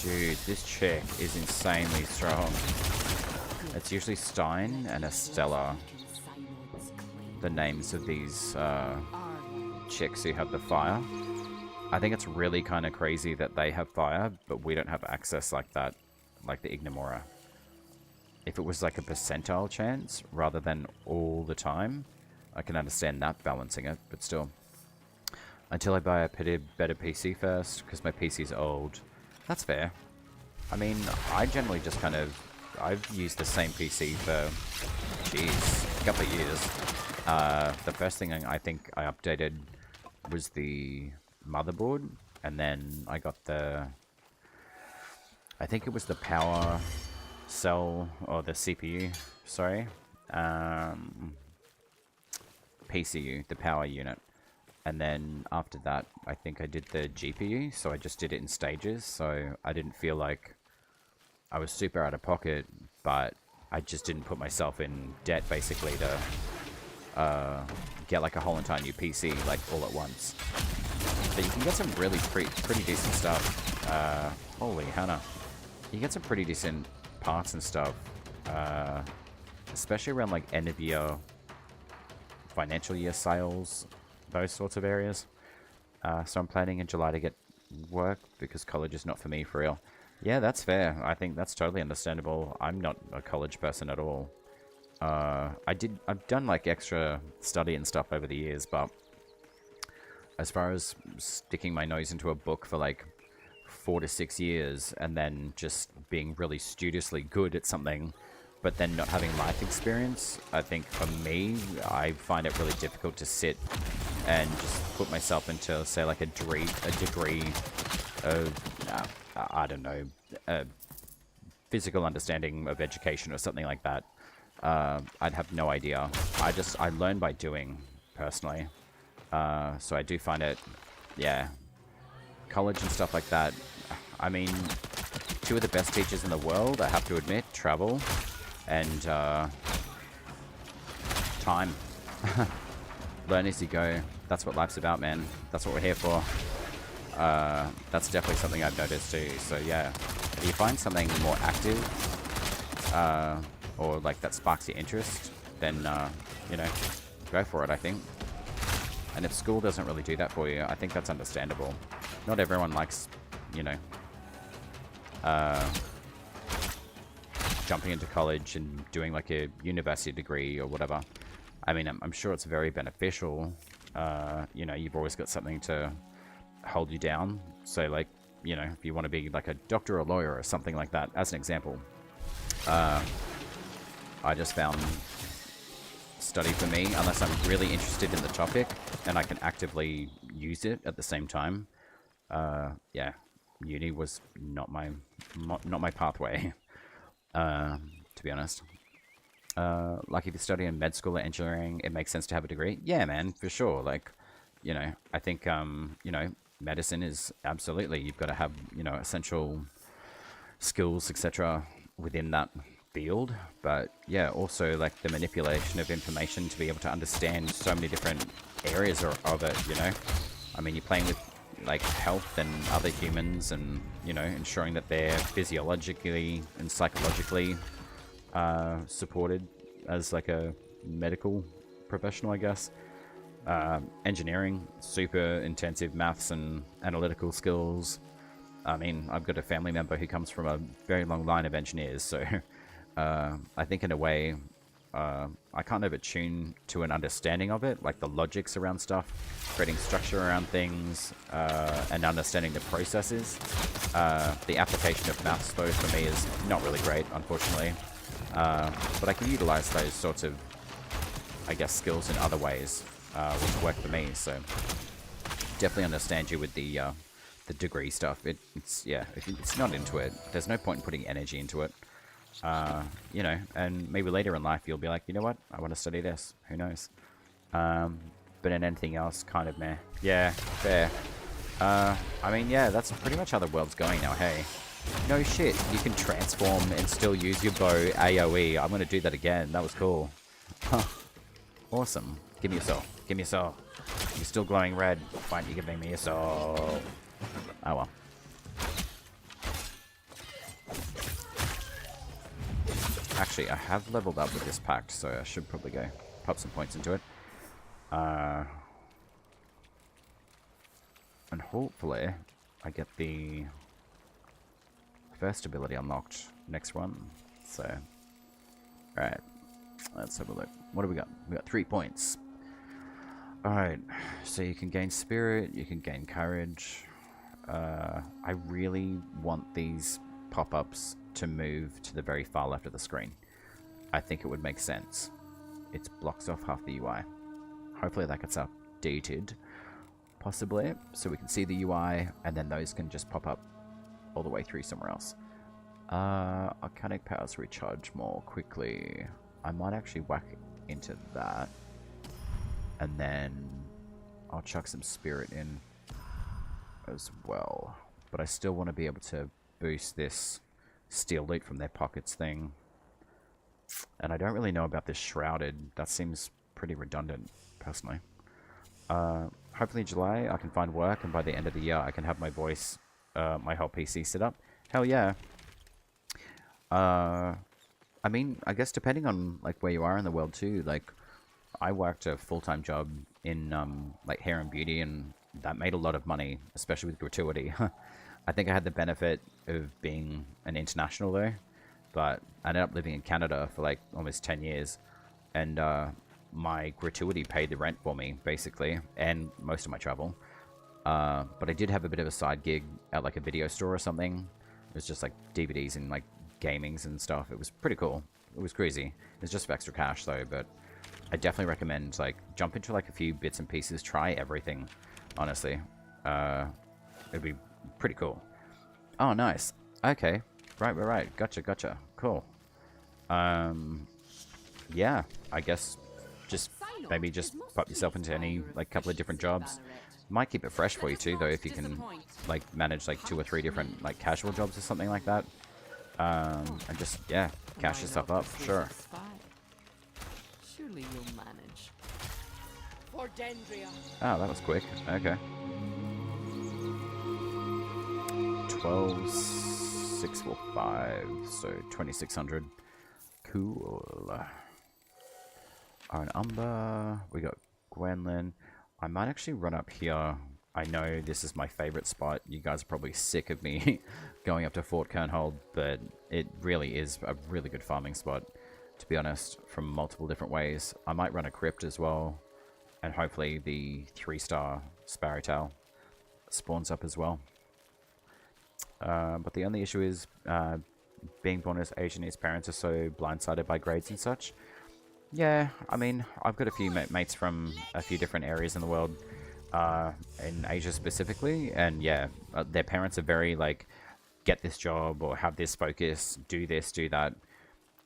Dude, this chick is insanely strong. It's usually Stein and Estella, the names of these chicks who have the fire. I think it's really kind of crazy that they have fire, but we don't have access like that, like the Ignimora. If it was like a percentile chance, rather than all the time, I can understand that balancing it, but still. Until I buy a better PC first, because my PC's old. That's fair. I mean, I generally just kind of... I've used the same PC for, jeez, a couple of years. The first thing I think I updated was the motherboard, and then I got the... I think it was the power cell, or the CPU, sorry. PCU, the power unit. And then after that, I think I did the GPU, so I just did it in stages, so I didn't feel like I was super out of pocket, but I just didn't put myself in debt, basically, to get like a whole entire new PC, like, all at once. But you can get some really pretty decent stuff. Holy Hannah. You get some pretty decent parts and stuff, especially around, like, end of year, financial year sales, those sorts of areas. So I'm planning in July to get work, because college is not for me, for real. Yeah, that's fair. I think that's totally understandable. I'm not a college person at all. I've done like extra study and stuff over the years, but as far as sticking my nose into a book for like 4 to 6 years and then just being really studiously good at something, but then not having life experience, I think for me, I find it really difficult to sit and just put myself into, say, like a degree of, I don't know, physical understanding of education or something like that. I'd have no idea. I learn by doing, personally. So I do find it, yeah, college and stuff like that. I mean, 2 of the best teachers in the world, I have to admit, travel and time. Learn as you go. That's what life's about, man. That's what we're here for. That's definitely something I've noticed too. So yeah, if you find something more active, or like that sparks your interest, then you know, go for it, I think. And if school doesn't really do that for you, I think that's understandable. Not everyone likes, you know, jumping into college and doing like a university degree or whatever. I mean, I'm sure it's very beneficial. You know, you've always got something to hold you down. So like, you know, if you want to be like a doctor or a lawyer or something like that, as an example, I just found study for me, unless I'm really interested in the topic and I can actively use it at the same time. Yeah, uni was not my pathway, to be honest. Like if you study in med school or engineering, it makes sense to have a degree. Yeah, man, for sure. Like, you know, I think, you know, medicine is absolutely, you've got to have, you know, essential skills, etc. within that field. But yeah, also like the manipulation of information to be able to understand so many different areas of it, you know. I mean, you're playing with like health and other humans and, you know, ensuring that they're physiologically and psychologically supported as like a medical professional, I guess. Engineering, super intensive maths and analytical skills. I mean, I've got a family member who comes from a very long line of engineers, so I think in a way I can't ever tune to an understanding of it, like the logics around stuff, creating structure around things, and understanding the processes. The application of maths, though, for me is not really great, unfortunately. But I can utilize those sorts of, I guess, skills in other ways, which work for me, so definitely understand you with the degree stuff. It's yeah, if it's not into it, there's no point in putting energy into it. You know, and maybe later in life you'll be like, you know what, I want to study this. Who knows? But in anything else, kind of meh. Yeah, fair. I mean, yeah, that's pretty much how the world's going now, hey. No shit, you can transform and still use your bow AoE. I'm gonna do that again, that was cool. Huh. Awesome. Give me your soul. Give me your soul. You're still glowing red. Why aren't you giving me your soul? Oh well. Actually, I have leveled up with this pact, so I should probably go pop some points into it. And hopefully, I get the first ability unlocked next one. So, alright, let's have a look. What do we got? We got 3 points. Alright, so you can gain spirit, you can gain courage. I really want these pop-ups to move to the very far left of the screen. I think it would make sense. It blocks off half the UI. Hopefully that gets updated, possibly, so we can see the UI, and then those can just pop up all the way through somewhere else. Arcanic powers recharge more quickly. I might actually whack into that, and then I'll chuck some spirit in as well. But I still want to be able to boost this steal loot from their pockets thing. And I don't really know about this shrouded. That seems pretty redundant, personally. Hopefully in July I can find work, and by the end of the year I can have my voice, my whole PC set up. Hell yeah. I mean, I guess depending on like where you are in the world too, like I worked a full-time job in like hair and beauty, and that made a lot of money, especially with gratuity. I think I had the benefit of being an international though, but I ended up living in Canada for like almost 10 years, and my gratuity paid the rent for me, basically, and most of my travel. But I did have a bit of a side gig at like a video store or something. It was just like DVDs and like gamings and stuff. It was pretty cool. It was crazy. It was just for extra cash though, but I definitely recommend like jump into like a few bits and pieces, try everything, honestly. It'd be pretty cool. Oh, nice. Okay. Right. Gotcha. Cool. Yeah, I guess just maybe just pop yourself into any like couple of different jobs. Might keep it fresh for you too though, if you can like manage like 2 or 3 different like casual jobs or something like that. And just yeah, cash yourself up, sure. Surely you'll manage. For Dendria. Oh, that was quick. Okay. 12,645, so 2,600. Cool. Iron Umber. We got Gwenlyn. I might actually run up here. I know this is my favorite spot. You guys are probably sick of me going up to Fort Kernhold, but it really is a really good farming spot, to be honest, from multiple different ways. I might run a crypt as well, and hopefully the 3-star Sparrowtail spawns up as well. But the only issue is being born as Asian, his parents are so blindsided by grades and such. Yeah, I mean, I've got a few mates from a few different areas in the world, in Asia specifically, and yeah, their parents are very like, get this job or have this focus, do this, do that.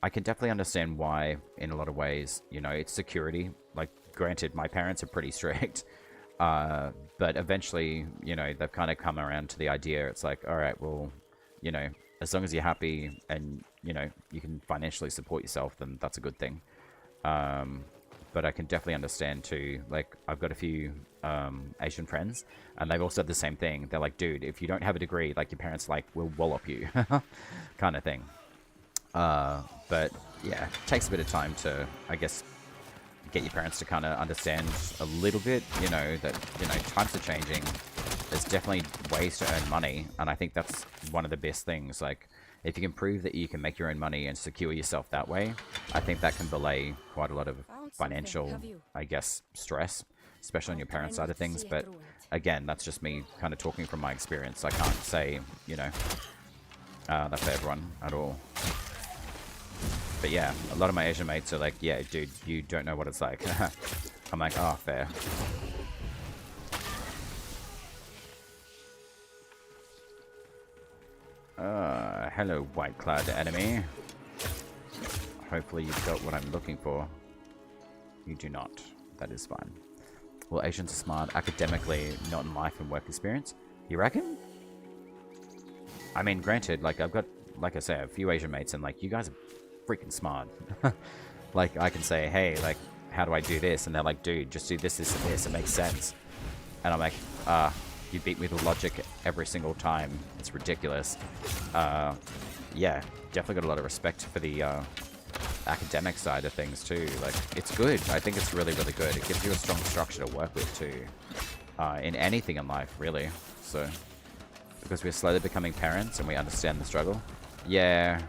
I can definitely understand why in a lot of ways. You know, it's security. Like, granted, my parents are pretty strict, but eventually, you know, they've kind of come around to the idea. It's like, all right, well, you know, as long as you're happy and, you know, you can financially support yourself, then that's a good thing. But I can definitely understand too, like, I've got a few Asian friends, and they've all said the same thing. They're like, dude, if you don't have a degree, like, your parents, like, will wallop you, kind of thing. But, yeah, it takes a bit of time to, I guess, get your parents to kind of understand a little bit, you know, that, you know, times are changing. There's definitely ways to earn money, and I think that's one of the best things. Like, if you can prove that you can make your own money and secure yourself that way, I think that can belay quite a lot of financial, I guess, stress, especially on your parents' side of things. But again, that's just me kind of talking from my experience. I can't say, you know, that for everyone at all. But yeah, a lot of my Asian mates are like, yeah, dude, you don't know what it's like. I'm like, oh, fair. Hello, white-clad enemy. Hopefully you've got what I'm looking for. You do not. That is fine. Well, Asians are smart academically, not in life and work experience. You reckon? I mean, granted, like, I've got, like I say, a few Asian mates, and, like, you guys are freaking smart. Like, I can say, hey, like, how do I do this? And they're like, dude, just do this, this, and this. It makes sense. And I'm like, you beat me with logic every single time. It's ridiculous. Yeah, definitely got a lot of respect for the academic side of things too. Like, it's good. I think it's really, really good. It gives you a strong structure to work with too. In anything in life, really. So, because we're slowly becoming parents and we understand the struggle. Yeah,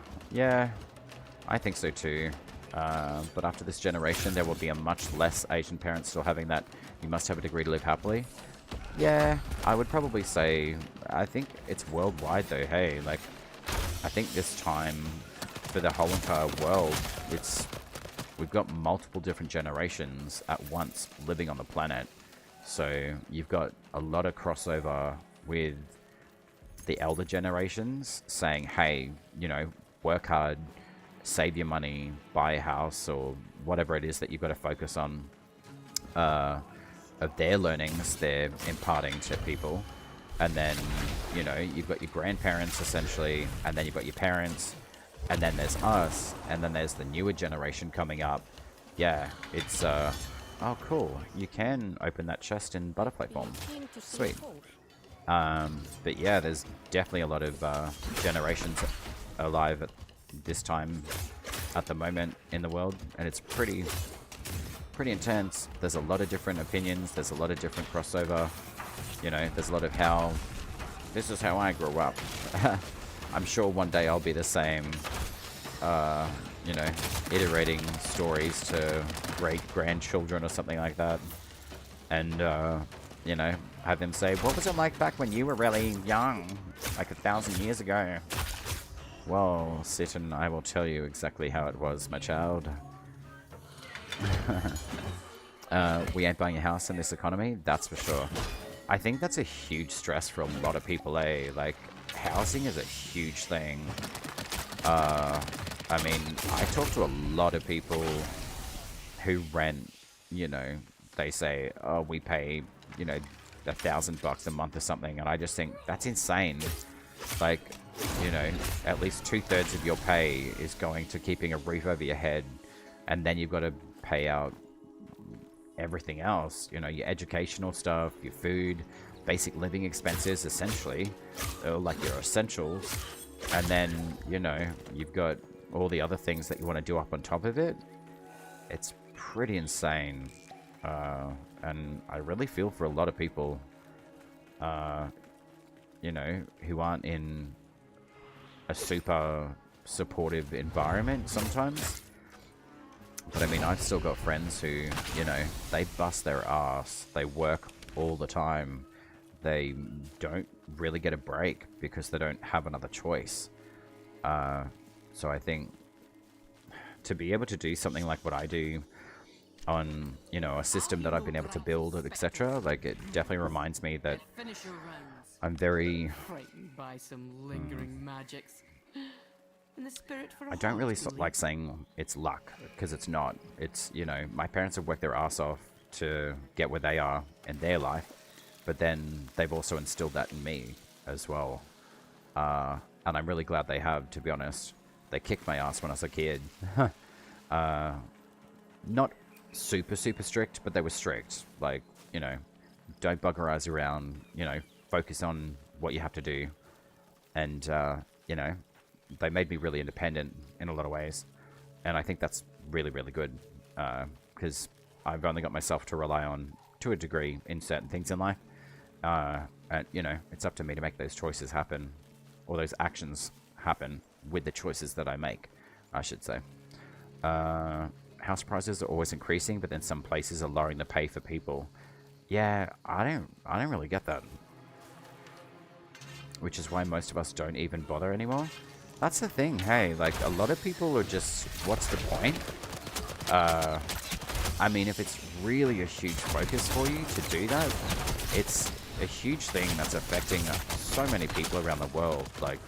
I think so too. But after this generation, there will be a much less Asian parents still having that you must have a degree to live happily. Yeah, I would probably say, I think it's worldwide though, hey, like, I think this time, for the whole entire world, we've got multiple different generations at once living on the planet. So, you've got a lot of crossover with the elder generations saying, hey, you know, work hard, save your money, buy a house, or whatever it is that you've got to focus on, of their learnings they're imparting to people. And then, you know, you've got your grandparents essentially, and then you've got your parents, and then there's us, and then there's the newer generation coming up. Yeah, it's oh cool, you can open that chest in butterfly form. Sweet. But yeah, there's definitely a lot of generations alive at this time at the moment in the world, and it's pretty intense. There's a lot of different opinions, there's a lot of different crossover, you know, there's a lot of how this is how I grew up. I'm sure one day I'll be the same, you know, iterating stories to great grandchildren or something like that, and you know, have them say, what was it like back when you were really young, like 1,000 years ago? Well, sit and I will tell you exactly how it was, my child. We ain't buying a house in this economy, that's for sure. I think that's a huge stress for a lot of people, eh? Like, housing is a huge thing. I mean, I talk to a lot of people who rent, you know, they say, oh, we pay, you know, $1,000 a month or something, and I just think, that's insane. Like, you know, at least 2/3 of your pay is going to keeping a roof over your head, and then you've got to pay out everything else, you know, your educational stuff, your food, basic living expenses, essentially, like your essentials, and then, you know, you've got all the other things that you want to do up on top of it. It's pretty insane, and I really feel for a lot of people, you know, who aren't in a super supportive environment sometimes. But I mean, I've still got friends who, you know, they bust their ass, they work all the time, they don't really get a break because they don't have another choice. So I think to be able to do something like what I do on, you know, a system that I've been able to build, etc., like, it definitely reminds me that I'm very... frightened by some lingering magics. In the spirit for a I don't really heart to like saying it's luck, because it's not. It's, you know, my parents have worked their ass off to get where they are in their life, but then they've also instilled that in me as well. And I'm really glad they have, to be honest. They kicked my ass when I was a kid. Not super strict, but they were strict. Like, you know, don't bug your eyes around, you know, focus on what you have to do. And, you know, they made me really independent in a lot of ways. And I think that's really, really good. Because I've only got myself to rely on to a degree in certain things in life. And, you know, it's up to me to make those choices happen, or those actions happen with the choices that I make, I should say. House prices are always increasing, but then some places are lowering the pay for people. Yeah, I don't really get that. Which is why most of us don't even bother anymore. That's the thing, hey, like, a lot of people are just, what's the point? I mean, if it's really a huge focus for you to do that, it's a huge thing that's affecting so many people around the world. Like,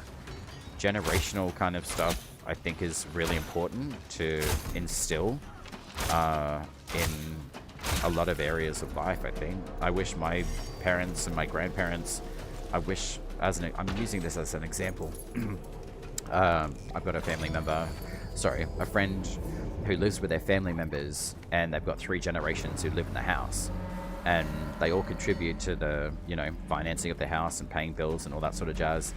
generational kind of stuff, I think, is really important to instill in a lot of areas of life, I think. I wish my parents and my grandparents, I'm using this as an example. I've got a friend who lives with their family members, and they've got 3 generations who live in the house. And they all contribute to the, you know, financing of the house and paying bills and all that sort of jazz.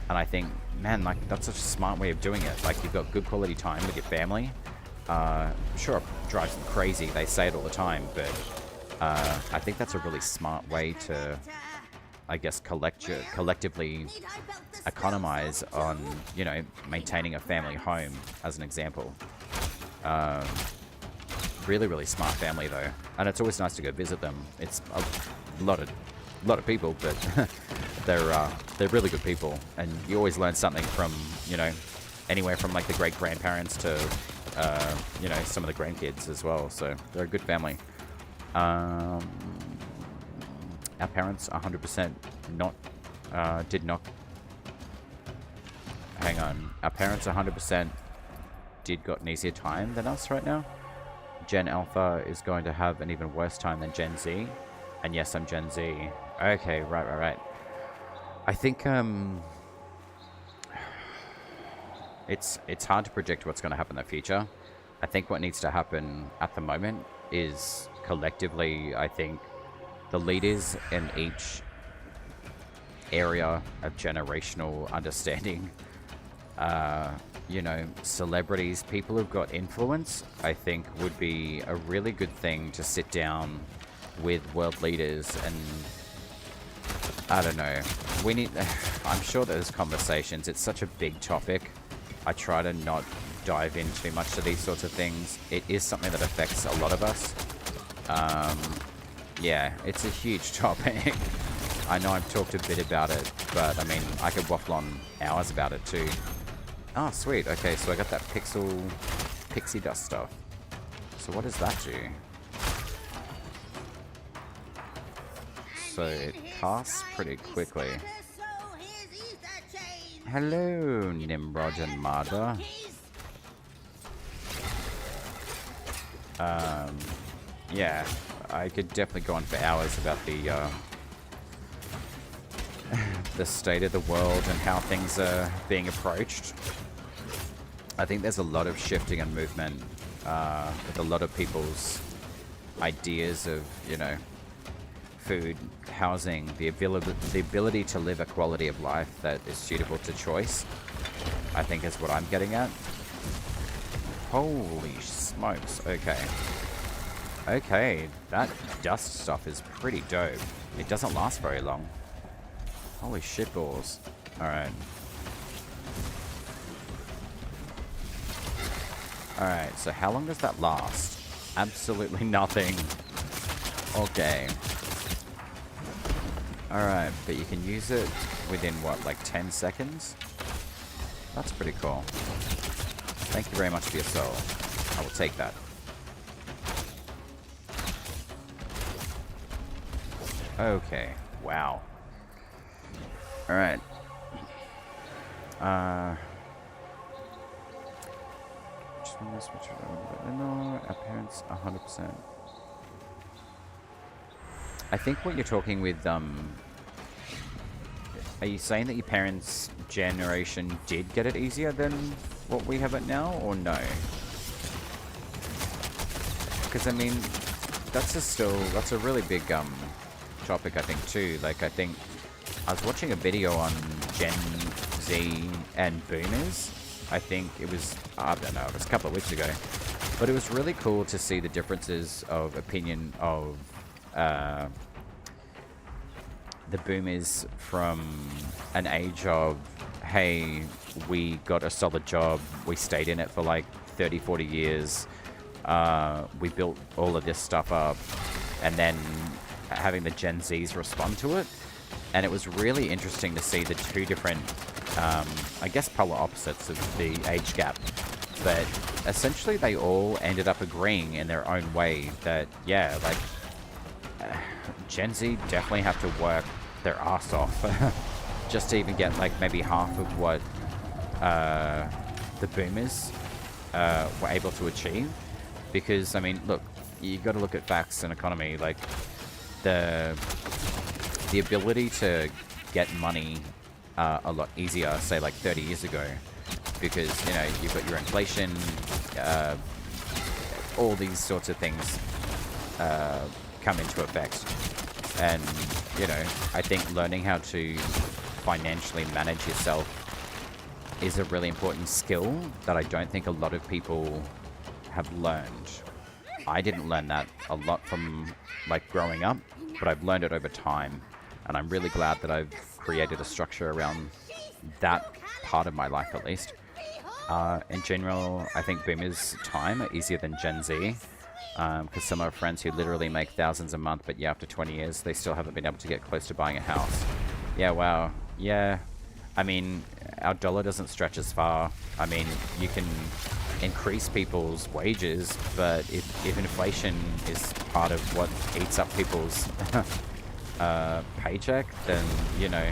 And I think, man, like, that's such a smart way of doing it. Like, you've got good quality time with your family. Sure, it drives them crazy. They say it all the time, but I think that's a really smart way to, I guess, collectively economize on, you know, maintaining a family home, as an example. Really, really smart family, though. And it's always nice to go visit them. It's a lot of people, but they're really good people. And you always learn something from, you know, anywhere from, like, the great-grandparents to, you know, some of the grandkids as well. So they're a good family. Our parents 100% did not... Hang on. Our parents 100% got an easier time than us right now. Gen Alpha is going to have an even worse time than Gen Z. And yes, I'm Gen Z. Okay, right. I think, it's hard to predict what's going to happen in the future. I think what needs to happen at the moment is collectively, I think, the leaders in each area of generational understanding, you know, celebrities, people who've got influence, I think would be a really good thing to sit down with world leaders. And I don't know, I'm sure there's conversations. It's such a big topic. I try to not dive in too much to these sorts of things. It is something that affects a lot of us. Yeah, it's a huge topic. I know I've talked a bit about it, but I mean, I could waffle on hours about it too. Oh, sweet. Okay, so I got that pixie dust stuff. So what does that do? So it casts pretty quickly. Hello, Nimrod and Marda. Yeah, I could definitely go on for hours about the state of the world and how things are being approached. I think there's a lot of shifting and movement with a lot of people's ideas of, you know, food, housing, the ability to live a quality of life that is suitable to choice, I think is what I'm getting at. Holy smokes, okay. Okay, that dust stuff is pretty dope. It doesn't last very long. Holy shitballs. Alright. Alright, so how long does that last? Absolutely nothing. Okay. Alright, but you can use it within, what, like 10 seconds? That's pretty cool. Thank you very much for your soul. I will take that. Okay, wow. Alright. Just want to switch it over. No, our parents 100%. I think what you're talking with, are you saying that your parents' generation did get it easier than what we have it now, or no? Because, I mean, that's a really big, topic, I think, too. Like, I think I was watching a video on Gen Z and Boomers. I think it was, I don't know, it was a couple of weeks ago. But it was really cool to see the differences of opinion of the boomers from an age of, hey, we got a solid job, we stayed in it for like 30, 40 years, we built all of this stuff up, and then having the Gen Zs respond to it. And it was really interesting to see the two different, I guess, polar opposites of the age gap. But essentially they all ended up agreeing in their own way that, yeah, like, Gen Z definitely have to work their ass off just to even get like maybe half of what the boomers were able to achieve. Because, I mean, look, you got to look at facts and economy. Like, the ability to get money a lot easier, say like 30 years ago, because, you know, you've got your inflation, all these sorts of things come into effect. And, you know, I think learning how to financially manage yourself is a really important skill that I don't think a lot of people have learned. I didn't learn that a lot from, like, growing up, but I've learned it over time. And I'm really glad that I've created a structure around that part of my life, at least. In general, I think boomers' time are easier than Gen Z. Because some of our friends who literally make thousands a month, but yeah, after 20 years, they still haven't been able to get close to buying a house. Yeah, wow. Yeah. I mean, our dollar doesn't stretch as far. I mean, you can increase people's wages, but if inflation is part of what eats up people's paycheck, then, you know,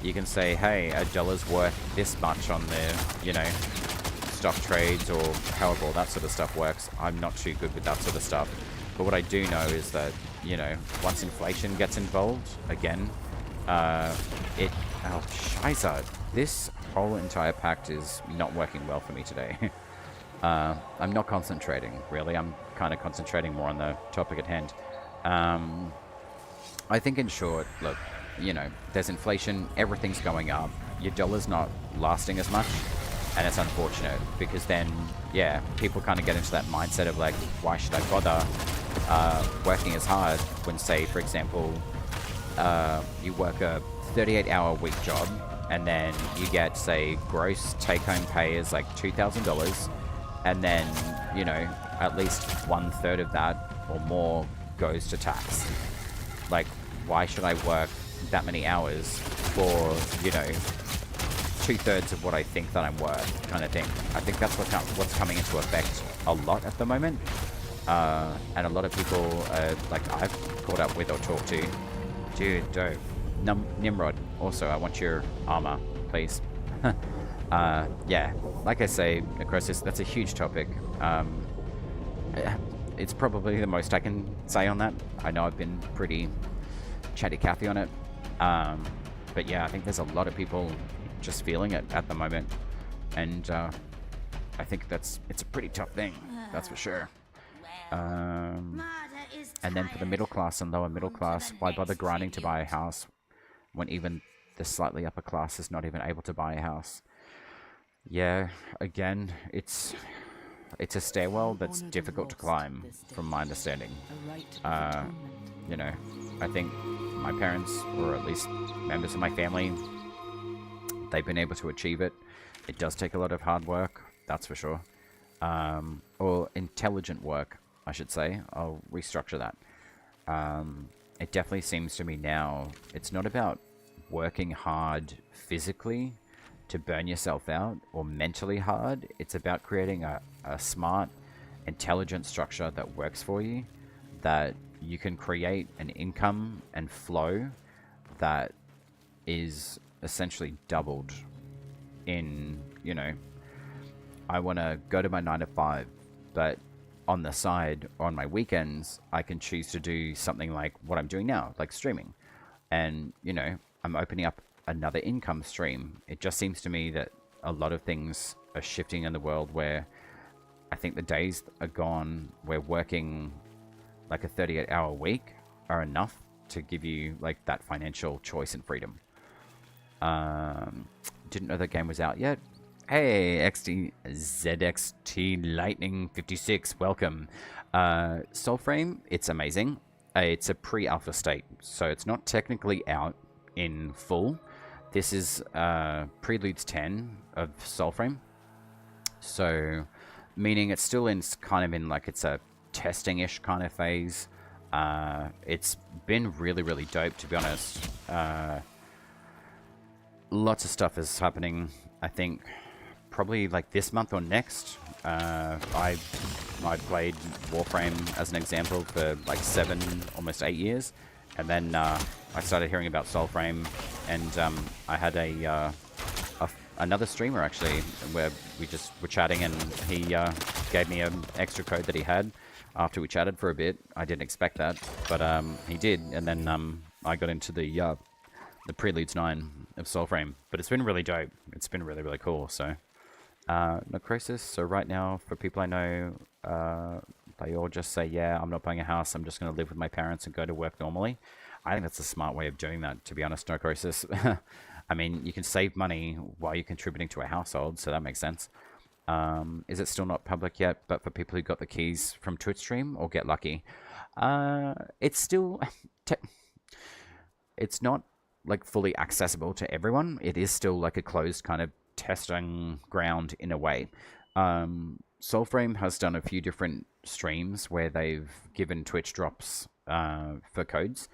you can say, hey, a dollar's worth this much on the, you know, stock trades or however all that sort of stuff works. I'm not too good with that sort of stuff. But what I do know is that, you know, once inflation gets involved, again, oh, shiza. This whole entire pact is not working well for me today. I'm not concentrating, really. I'm kind of concentrating more on the topic at hand. I think in short, look, you know, there's inflation, everything's going up, your dollar's not lasting as much, and it's unfortunate, because then, yeah, people kind of get into that mindset of like, why should I bother working as hard when, say, for example, you work a 38-hour week job, and then you get, say, gross take-home pay is like $2,000, and then, you know, at least 1/3 of that or more goes to tax. Like, why should I work that many hours for, you know, 2/3 of what I think that I'm worth, kind of thing. I think that's what's coming into effect a lot at the moment. And a lot of people, like I've caught up with or talked to, dude, dope. Nimrod, also, I want your armor, please. Yeah, like I say, Necrosis, that's a huge topic. It's probably the most I can say on that. I know I've been pretty chatty Cathy on it. But yeah, I think there's a lot of people just feeling it at the moment. And I think it's a pretty tough thing, that's for sure. And then for the middle class and lower middle class, why bother grinding to buy a house when even the slightly upper class is not even able to buy a house? Yeah, again, it's a stairwell that's difficult to climb, from my understanding. You know, I think my parents, or at least members of my family, they've been able to achieve it. It does take a lot of hard work, that's for sure. Or intelligent work, I should say. I'll restructure that. It definitely seems to me now, it's not about working hard physically to burn yourself out, or mentally hard. It's about creating a smart, intelligent structure that works for you, that you can create an income and flow that is essentially doubled in, you know, I want to go to my 9 to 5, but on the side, on my weekends, I can choose to do something like what I'm doing now, like streaming. And, you know, I'm opening up another income stream. It just seems to me that a lot of things are shifting in the world where I think the days are gone where working like a 38-hour week are enough to give you like that financial choice and freedom. Didn't know the game was out yet. Hey, ZXT Lightning 56, welcome. Soulframe, it's amazing. It's a pre-alpha state, so it's not technically out in full. This is Preludes 10 of Soulframe. So, meaning it's still in kind of in like it's a testing-ish kind of phase. It's been really, really dope, to be honest. Lots of stuff is happening, I think, probably like this month or next. I played Warframe as an example for like 7, almost 8 years. And then I started hearing about Soulframe, and I had another streamer actually where we just were chatting, and he gave me an extra code that he had after we chatted for a bit. I didn't expect that, but he did, and then I got into the Preludes 9 of Soulframe. But it's been really dope. It's been really, really cool. So Necrosis. So right now, for people I know, they all just say, yeah, I'm not buying a house, I'm just going to live with my parents and go to work normally. I think that's a smart way of doing that, to be honest, Necrosis. I mean, you can save money while you're contributing to a household, so that makes sense. Is it still not public yet, but for people who got the keys from Twitch stream or get lucky? It's still... it's not like fully accessible to everyone. It is still like a closed kind of testing ground in a way. Soulframe has done a few different streams where they've given Twitch drops for codes.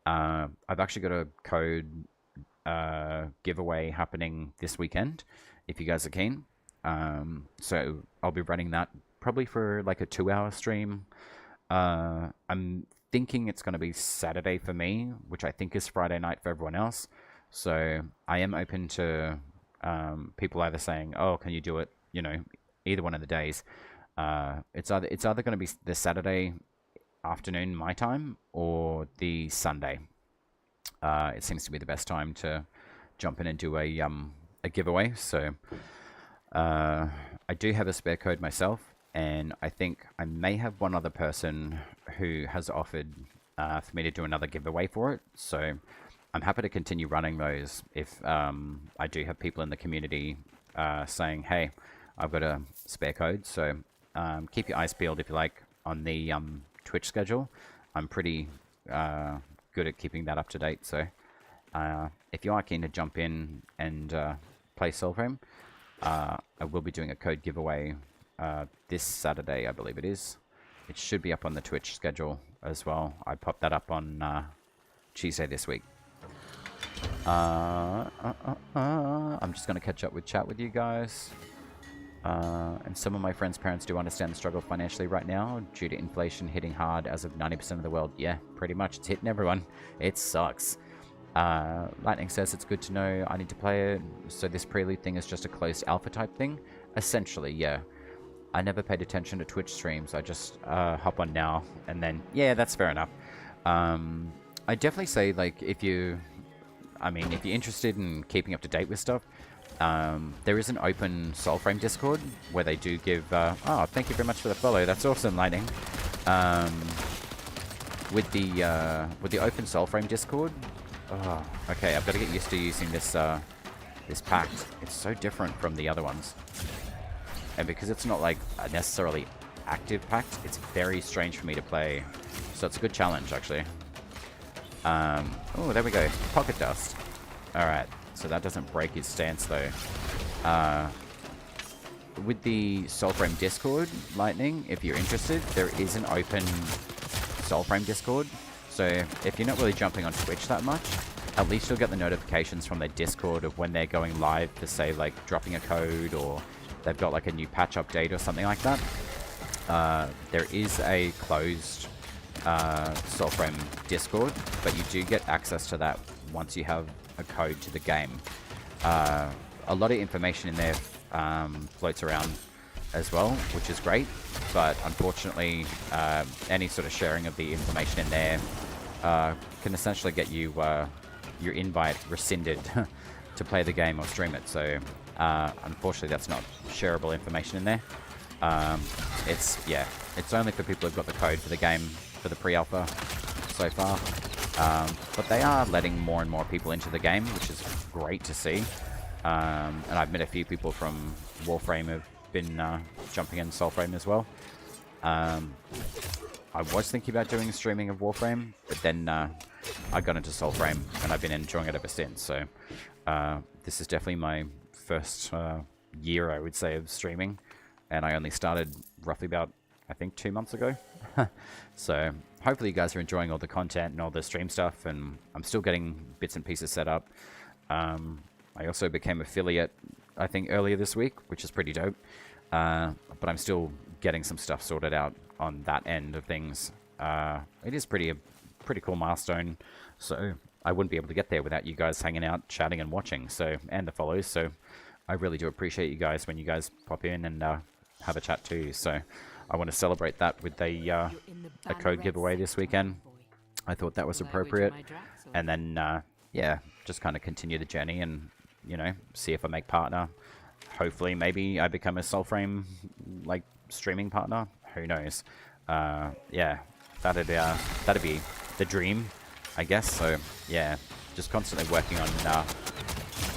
I've actually got a code giveaway happening this weekend, if you guys are keen. So I'll be running that probably for like a 2-hour stream. I'm thinking it's going to be Saturday for me, which I think is Friday night for everyone else. So I am open to people either saying, oh, can you do it, you know, either one of the days. It's either going to be the Saturday afternoon my time or the Sunday. It seems to be the best time to jump in and do a giveaway. So I do have a spare code myself, and I think I may have one other person who has offered for me to do another giveaway for it. So I'm happy to continue running those if I do have people in the community saying, hey, I've got a spare code. So keep your eyes peeled, if you like, on the Twitch schedule. I'm pretty good at keeping that up to date. So if you are keen to jump in and play Soulframe, I will be doing a code giveaway this Saturday, I believe it is. It should be up on the Twitch schedule as well. I popped that up on Tuesday this week. I'm just going to catch up with chat with you guys. And some of my friends' parents do understand the struggle financially right now due to inflation hitting hard as of 90% of the world. Yeah, pretty much. It's hitting everyone. It sucks. Lightning says it's good to know I need to play it. So this Prelude thing is just a closed alpha type thing? Essentially, yeah. I never paid attention to Twitch streams. I just hop on now and then, yeah, that's fair enough. I definitely say, like, if you're interested in keeping up to date with stuff, there is an open Soulframe Discord where they do give... oh, thank you very much for the follow. That's awesome, Lightning. With the open Soulframe Discord... Oh, okay, I've got to get used to using this this pact. It's so different from the other ones. And because it's not like a necessarily active pact, it's very strange for me to play. So it's a good challenge, actually. Oh, there we go. Pocket dust. Alright, so that doesn't break his stance, though. With the Soulframe Discord, Lightning, if you're interested, there is an open Soulframe Discord. So if you're not really jumping on Twitch that much, at least you'll get the notifications from their Discord of when they're going live to say, like, dropping a code, or they've got, like, a new patch update or something like that. There is a closed Soulframe Discord, but you do get access to that once you have a code to the game. A lot of information in there floats around as well, which is great, but unfortunately any sort of sharing of the information in there can essentially get you your invite rescinded to play the game or stream it. So unfortunately that's not shareable information in there. It's only for people who've got the code for the game for the pre-alpha so far. But they are letting more and more people into the game, which is great to see. And I've met a few people from Warframe who've been jumping in Soulframe as well. I was thinking about doing streaming of Warframe, but then I got into Soulframe, and I've been enjoying it ever since. So this is definitely my first year, I would say, of streaming, and I only started roughly about, I think, 2 months ago. So hopefully you guys are enjoying all the content and all the stream stuff, and I'm still getting bits and pieces set up. I also became affiliate, I think, earlier this week, which is pretty dope. But I'm still getting some stuff sorted out on that end of things. It is a pretty cool milestone, so I wouldn't be able to get there without you guys hanging out, chatting, and watching, so, and the follows. So I really do appreciate you guys when you guys pop in and have a chat too. So I want to celebrate that with a code giveaway this weekend. I thought that was appropriate. And then, yeah, just kind of continue the journey and, you know, see if I make partner. Hopefully, maybe I become a Soulframe, like, streaming partner. Who knows? Yeah, that'd be the dream, I guess. So, yeah, just constantly working on,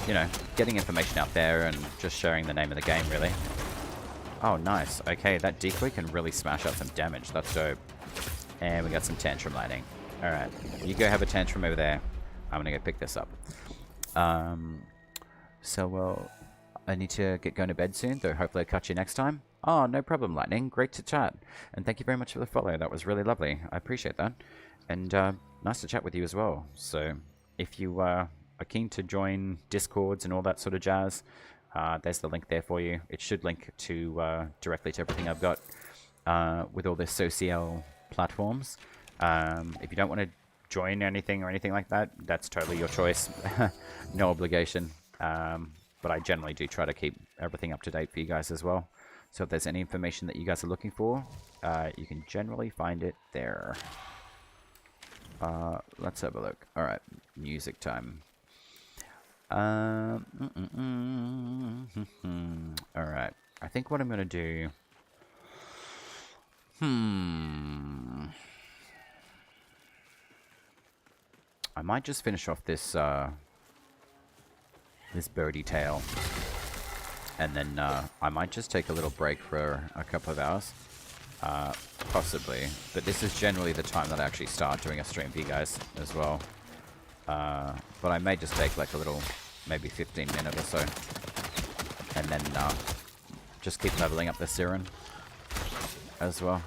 you know, getting information out there and just sharing the name of the game, really. Oh, nice. Okay, that decoy can really smash out some damage. That's dope. And we got some tantrum lightning. Alright, you go have a tantrum over there. I'm gonna go pick this up. So, well, I need to get going to bed soon, though hopefully I'll catch you next time. Oh, no problem, Lightning. Great to chat. And thank you very much for the follow. That was really lovely. I appreciate that. And nice to chat with you as well. So, if you are keen to join Discords and all that sort of jazz, there's the link there for you. It should link to directly to everything I've got with all the social platforms. If you don't want to join anything or anything like that, that's totally your choice. No obligation. But I generally do try to keep everything up to date for you guys as well. So if there's any information that you guys are looking for, you can generally find it there. Let's have a look. Alright, music time. Alright, I think what I'm going to do... I might just finish off this this birdie tail, and then I might just take a little break for a couple of hours, possibly, but this is generally the time that I actually start doing a stream for you guys as well, but I may just take like a little, maybe 15-minute or so, and then just keep leveling up the Sirin as well.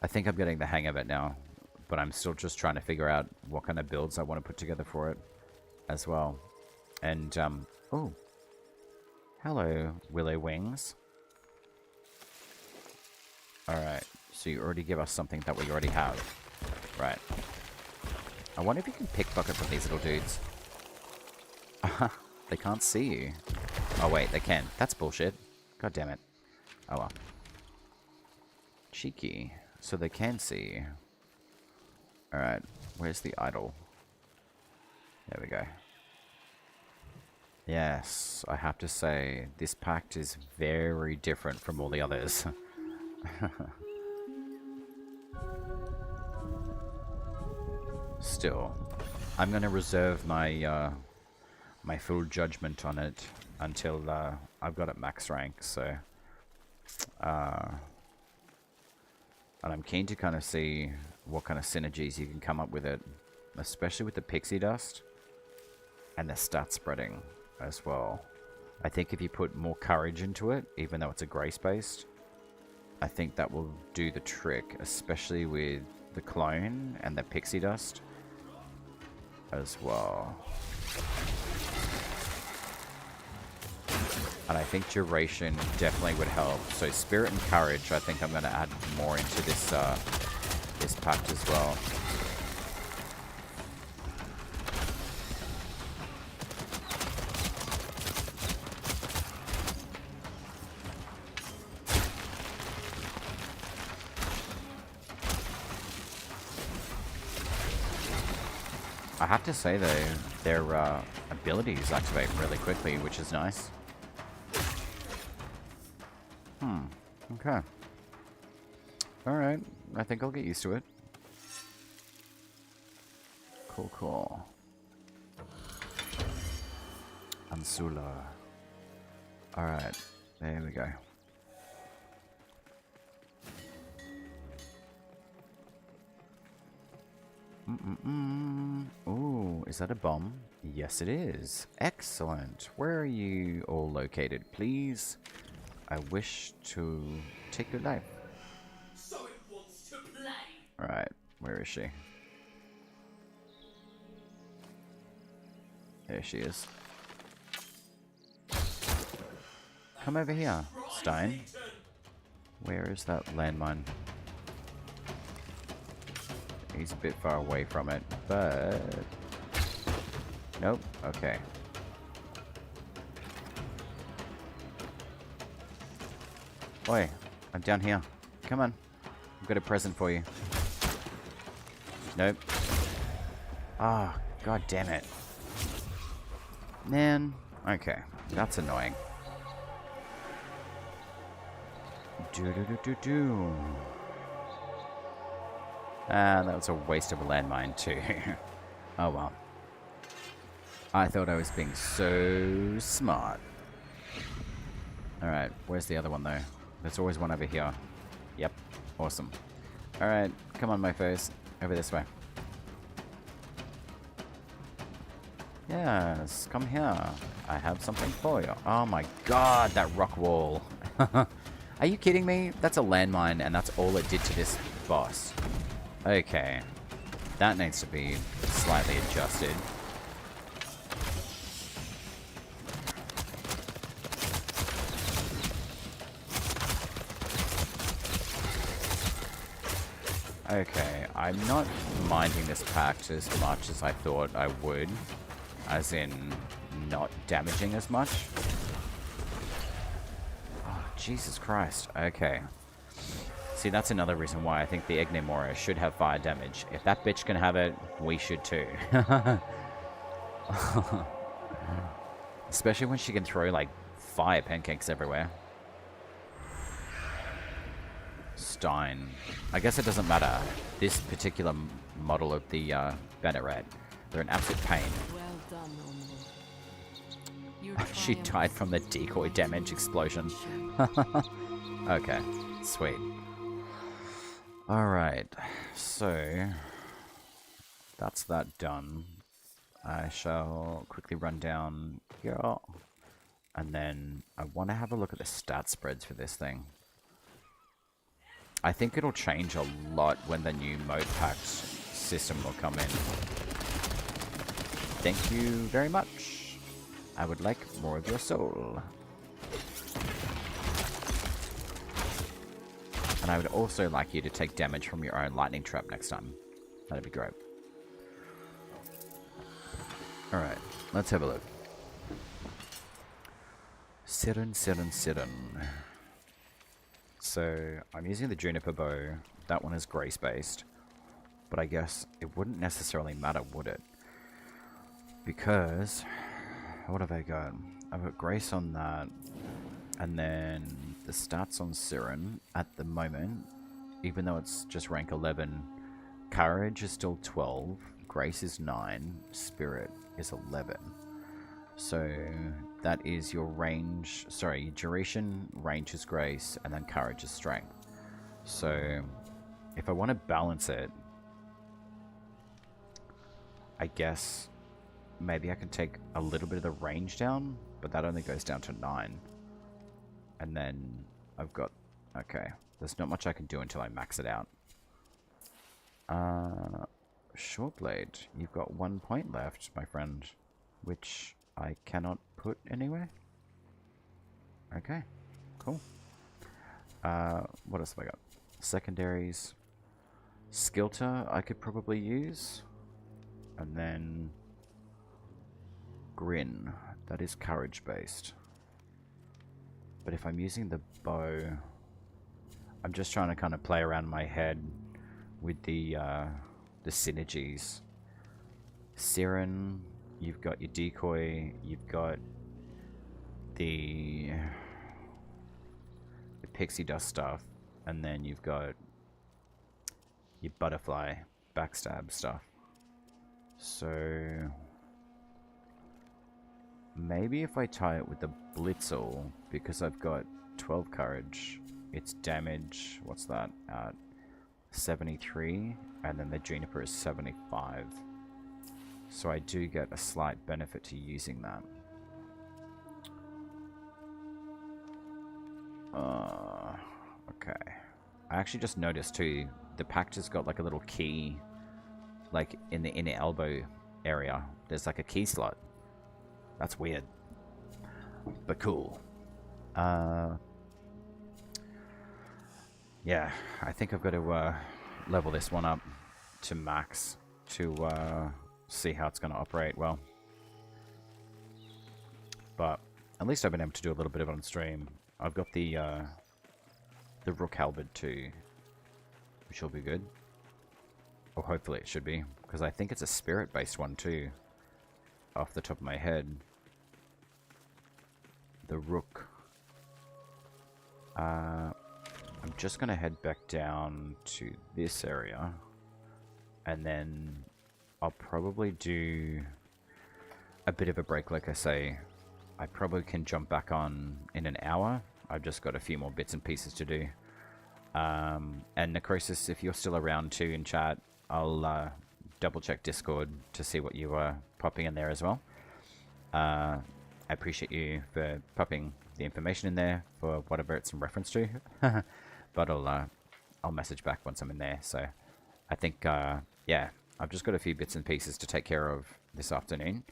I think I'm getting the hang of it now, but I'm still just trying to figure out what kind of builds I want to put together for it as well. And, oh, hello, Willow Wings. Alright, so you already give us something that we already have. Right. I wonder if you can pickpocket from these little dudes. They can't see you. Oh, wait, they can. That's bullshit. God damn it. Oh, well. Cheeky. So they can see you. Alright, where's the idol? There we go. Yes, I have to say, this pact is very different from all the others. Still, I'm going to reserve my my full judgment on it until I've got it max rank, so... and I'm keen to kind of see what kind of synergies you can come up with it, especially with the pixie dust and the stat spreading as well. I think if you put more courage into it, even though it's a grace-based, I think that will do the trick, especially with the clone and the pixie dust as well. And I think duration definitely would help. So spirit and courage, I think I'm going to add more into this this pact as well. I have to say though, their abilities activate really quickly, which is nice. Okay. Alright, I think I'll get used to it. Cool, cool. Ansula. Alright, there we go. Ooh, is that a bomb? Yes, it is. Excellent. Where are you all located, please? I wish to take your life. So it wants to play. Alright, where is she? There she is. Come over here, Stein. Where is that landmine? He's a bit far away from it, but... Nope, okay. Oi, I'm down here. Come on. I've got a present for you. Nope. Ah, oh, god damn it. Man, okay. That's annoying. Do-do-do-do-do. Ah, that was a waste of a landmine too. Oh well. I thought I was being so smart. Alright, where's the other one though? There's always one over here. Yep, awesome. Alright, come on mofos. Over this way. Yes, come here. I have something for you. Oh my god, that rock wall. Are you kidding me? That's a landmine and that's all it did to this boss. Okay. That needs to be slightly adjusted. Okay, I'm not minding this pact as much as I thought I would. As in, not damaging as much. Oh, Jesus Christ. Okay. See, that's another reason why I think the Ignemora should have fire damage. If that bitch can have it, we should too. Especially when she can throw, like, fire pancakes everywhere. Stein. I guess it doesn't matter. This particular model of the Banneret, they're an absolute pain. Well done, She died from the decoy damage explosion. Okay, sweet. Alright, so that's that done. I shall quickly run down here, and then I want to have a look at the stat spreads for this thing. I think it'll change a lot when the new mode pact system will come in. Thank you very much. I would like more of your soul. And I would also like you to take damage from your own lightning trap next time. That'd be great. Alright, let's have a look. Sirin. So, I'm using the Juniper Bow. That one is grace-based. But I guess it wouldn't necessarily matter, would it? Because... what have I got? I've got grace on that. And then the stats on Sirin at the moment, even though it's just rank 11, courage is still 12, grace is 9, spirit is 11. So that is your range, sorry, your duration, range is grace, and then courage is strength. So if I want to balance it, I guess maybe I can take a little bit of the range down, but that only goes down to 9. And then I've got... okay, there's not much I can do until I max it out. Short blade. You've got 1 point left, my friend. Which I cannot put anywhere. Okay, cool. What else have I got? Secondaries. Skilter I could probably use. And then... Grin. That is courage based. But if I'm using the bow, I'm just trying to kind of play around in my head with the synergies. Sirin, you've got your decoy, you've got the pixie dust stuff, and then you've got your butterfly backstab stuff. So maybe if I tie it with the Blitzel, because I've got 12 courage, its damage, what's that, 73, and then the Juniper is 75. So I do get a slight benefit to using that. Okay. I actually just noticed too, the Pact has got like a little key, like in the inner elbow area. There's like a key slot. That's weird. But cool. Yeah, I think I've got to level this one up to max to see how it's going to operate well. But at least I've been able to do a little bit of it on stream. I've got the Rook Halberd too, which will be good. Or hopefully it should be, because I think it's a spirit-based one too, off the top of my head. The Rook. I'm just going to head back down to this area, and then I'll probably do a bit of a break, like I say. I probably can jump back on in an hour. I've just got a few more bits and pieces to do. And Necrosis, if you're still around too in chat, I'll double check Discord to see what you are popping in there as well. I appreciate you for popping the information in there for whatever it's in reference to. But I'll message back once I'm in there. So I think, yeah, I've just got a few bits and pieces to take care of this afternoon.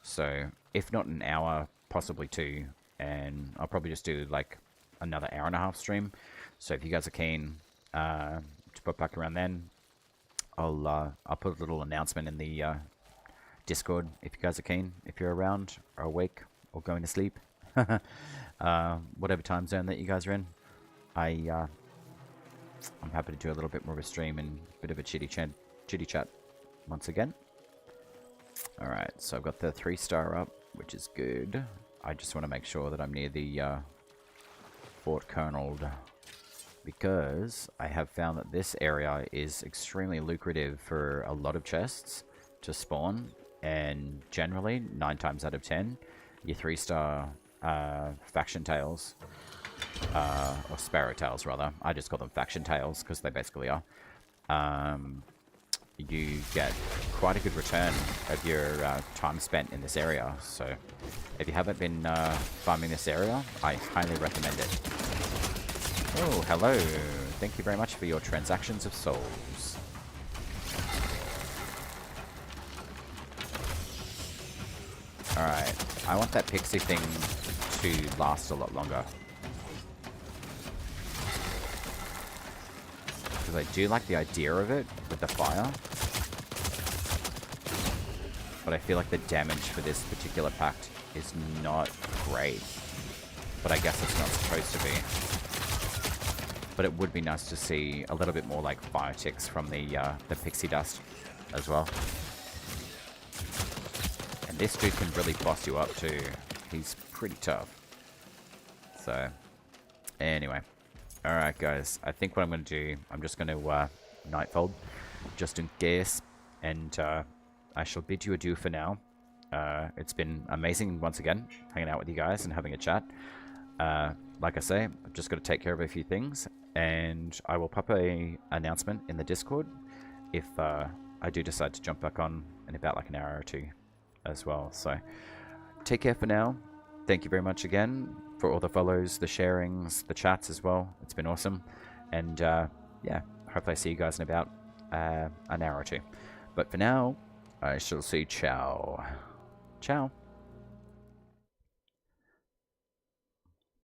So if not an hour, possibly two, and I'll probably just do like another hour and a half stream. So if you guys are keen to put back around then, I'll put a little announcement in the Discord if you guys are keen, if you're around or awake or going to sleep, whatever time zone that you guys are in. I'm happy to do a little bit more of a stream and a bit of a chitty chat once again. Alright, so I've got the 3-star up, which is good. I just want to make sure that I'm near the Fort Colonel, because I have found that this area is extremely lucrative for a lot of chests to spawn, and generally 9 times out of 10 your 3-star faction tails, or sparrow tails rather, I just call them faction tails because they basically are, you get quite a good return of your time spent in this area. So if you haven't been farming this area, I highly recommend it. Oh, hello. Thank you very much for your transactions of souls. Alright, I want that pixie thing to last a lot longer. Because I do like the idea of it with the fire. But I feel like the damage for this particular pact is not great. But I guess it's not supposed to be. But it would be nice to see a little bit more like fire ticks from the pixie dust as well. And this dude can really boss you up too. He's pretty tough. So, anyway. Alright guys, I think what I'm going to do, I'm just going to Nightfold, just in case, and I shall bid you adieu for now. It's been amazing once again, hanging out with you guys and having a chat. Like I say, I've just got to take care of a few things, and I will pop a announcement in the Discord if I do decide to jump back on in about like an hour or two as well. So, take care for now. Thank you very much again for all the follows, the sharings, the chats as well. It's been awesome. And yeah, hopefully I see you guys in about an hour or two. But for now, I shall say ciao. Ciao.